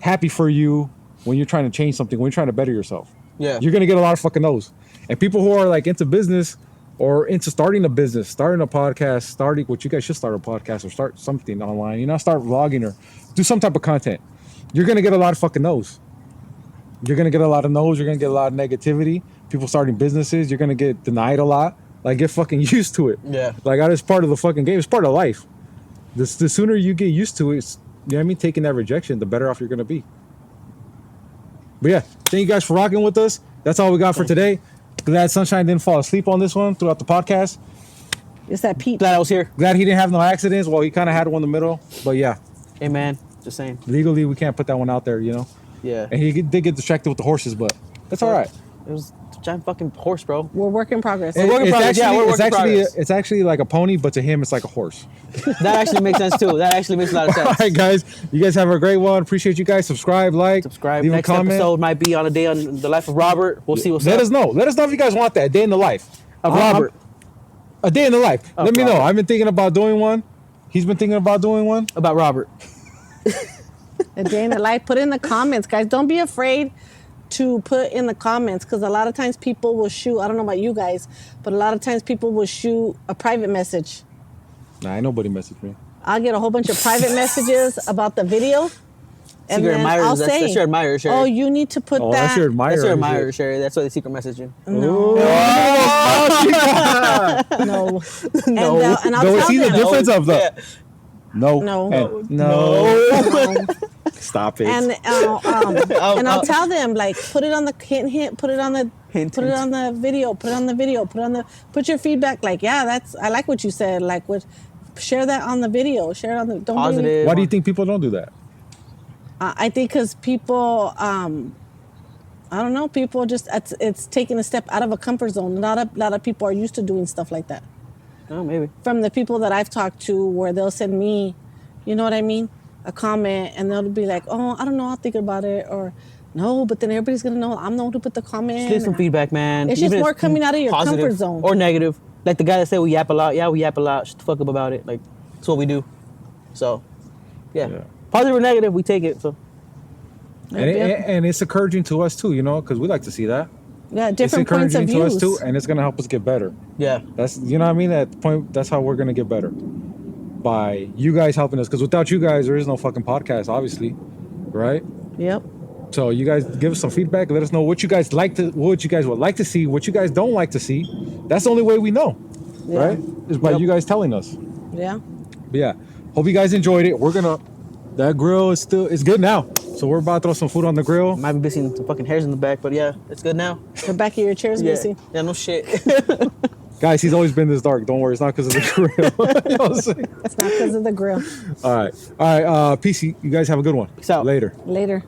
S1: happy for you when you're trying to change something, when you're trying to better yourself.
S2: Yeah.
S1: You're gonna get a lot of fucking no's. And people who are like into business or into starting a business, starting a podcast, starting what you guys should start a podcast or start something online, start vlogging or do some type of content. You're gonna get a lot of fucking no's. You're gonna get a lot of no's, you're gonna get a lot of negativity. People starting businesses, you're gonna get denied a lot. Like get fucking used to it.
S2: Yeah.
S1: Like that is part of the fucking game. It's part of life. The sooner you get used to it, you know what I mean, taking that rejection, the better off you're gonna be. But yeah, thank you guys for rocking with us. That's all we got for today. Glad Sunshine didn't fall asleep on this one throughout the podcast.
S3: It's that Pete.
S2: Glad I was here.
S1: Glad he didn't have no accidents. Well, he kind of had one in the middle. But yeah,
S2: Hey, man. Just saying.
S1: legally, we can't put that one out there,
S2: Yeah.
S1: And he did get distracted with the horses, but that's all right.
S2: It was a giant fucking horse, bro.
S3: We're work in progress.
S2: We're work in progress. Yeah, we're work in progress.
S1: It's actually like a pony, but to him, it's like a horse.
S2: That actually makes sense, too. That actually makes a lot of
S1: All
S2: sense.
S1: right, guys. You guys have a great one. Appreciate you guys. Subscribe, like,
S2: Subscribe.
S1: leave
S2: Next
S1: a comment.
S2: episode might be on a day on the life of Robert. We'll see what's
S1: Let
S2: up.
S1: us know. Let us know if you guys want that. A day in the life
S2: Of Robert.
S1: A day in the life.
S2: Of
S1: Let me know.
S2: Robert.
S1: I've been thinking about doing one. He's been thinking about doing one.
S2: About Robert.
S3: A day in the life. Put in the comments, guys. Don't be afraid to put in the comments because a lot of times people will shoot. I don't know about you guys, but a lot of times people will shoot a private message.
S1: Nah, ain't nobody messaged me.
S3: I'll get a whole bunch of private messages about the video. And
S2: Secret
S3: then
S2: admirers.
S3: I'll
S2: That's
S3: say,
S2: your admirer, Sherry.
S3: oh, you need to put
S1: Oh,
S3: that.
S1: that's your admirer.
S2: That's your
S1: and shit.
S2: admirer, Sherry. That's why they secret message you.
S3: No. No. And I'll
S1: No,
S3: tell
S1: see the
S3: them.
S1: difference of the
S2: Yeah.
S1: no,
S3: No.
S1: and no.
S3: No.
S1: Stop it.
S3: And and I'll tell them like put it on the hint, put it on the
S2: Hint,
S3: put it
S2: hint.
S3: on the video, put your feedback like I like what you said, like share that on the video, share it on the don't be-
S2: Positive.
S1: Why do you think people don't do that?
S3: I think because people I don't know, people just it's taking a step out of a comfort zone. Not a lot of people are used to doing stuff like that.
S2: Oh, maybe.
S3: From the people that I've talked to where they'll send me, you know what I mean, a comment and they'll be like, oh, I don't know, I'll think about it, or no, but then everybody's gonna know I'm the one who put the comment.
S2: Just leave some feedback, man.
S3: It's just
S2: Even if
S3: more coming out of your
S2: positive
S3: comfort zone.
S2: or negative. Like the guy that said we yap a lot. Yeah, we yap a lot. Shut the fuck up about it. Like that's what we do. So, yeah.
S1: Yeah.
S2: Positive or negative, we take it. So
S1: And it's encouraging to us too, because we like to see that.
S3: Yeah,
S1: It's
S3: different points of
S1: encouraging to us
S3: views.
S1: too, and it's gonna help us get better.
S2: yeah,
S1: That's what I mean. At the point, that's how we're gonna get better by you guys helping us. Because without you guys, there is no fucking podcast, obviously, right?
S3: Yep.
S1: So you guys give us some feedback. Let us know what you guys what you guys would like to see, what you guys don't like to see. That's the only way we know,
S3: Yeah.
S1: right? Is by
S2: Yep.
S1: you guys telling us.
S3: Yeah.
S1: But yeah, hope you guys enjoyed it. We're gonna That grill is it's good now. So we're about to throw some food on the grill.
S2: Might be missing some fucking hairs in the back, but yeah, it's good now.
S3: The back of your chair's
S2: Yeah,
S3: missing.
S2: yeah, no shit.
S1: Guys, he's always been this dark. Don't worry, it's not because of the grill. You know what I'm saying?
S3: It's not because of the grill.
S1: All right. Peace. You guys have a good one.
S2: Peace out.
S1: Later.
S3: Later.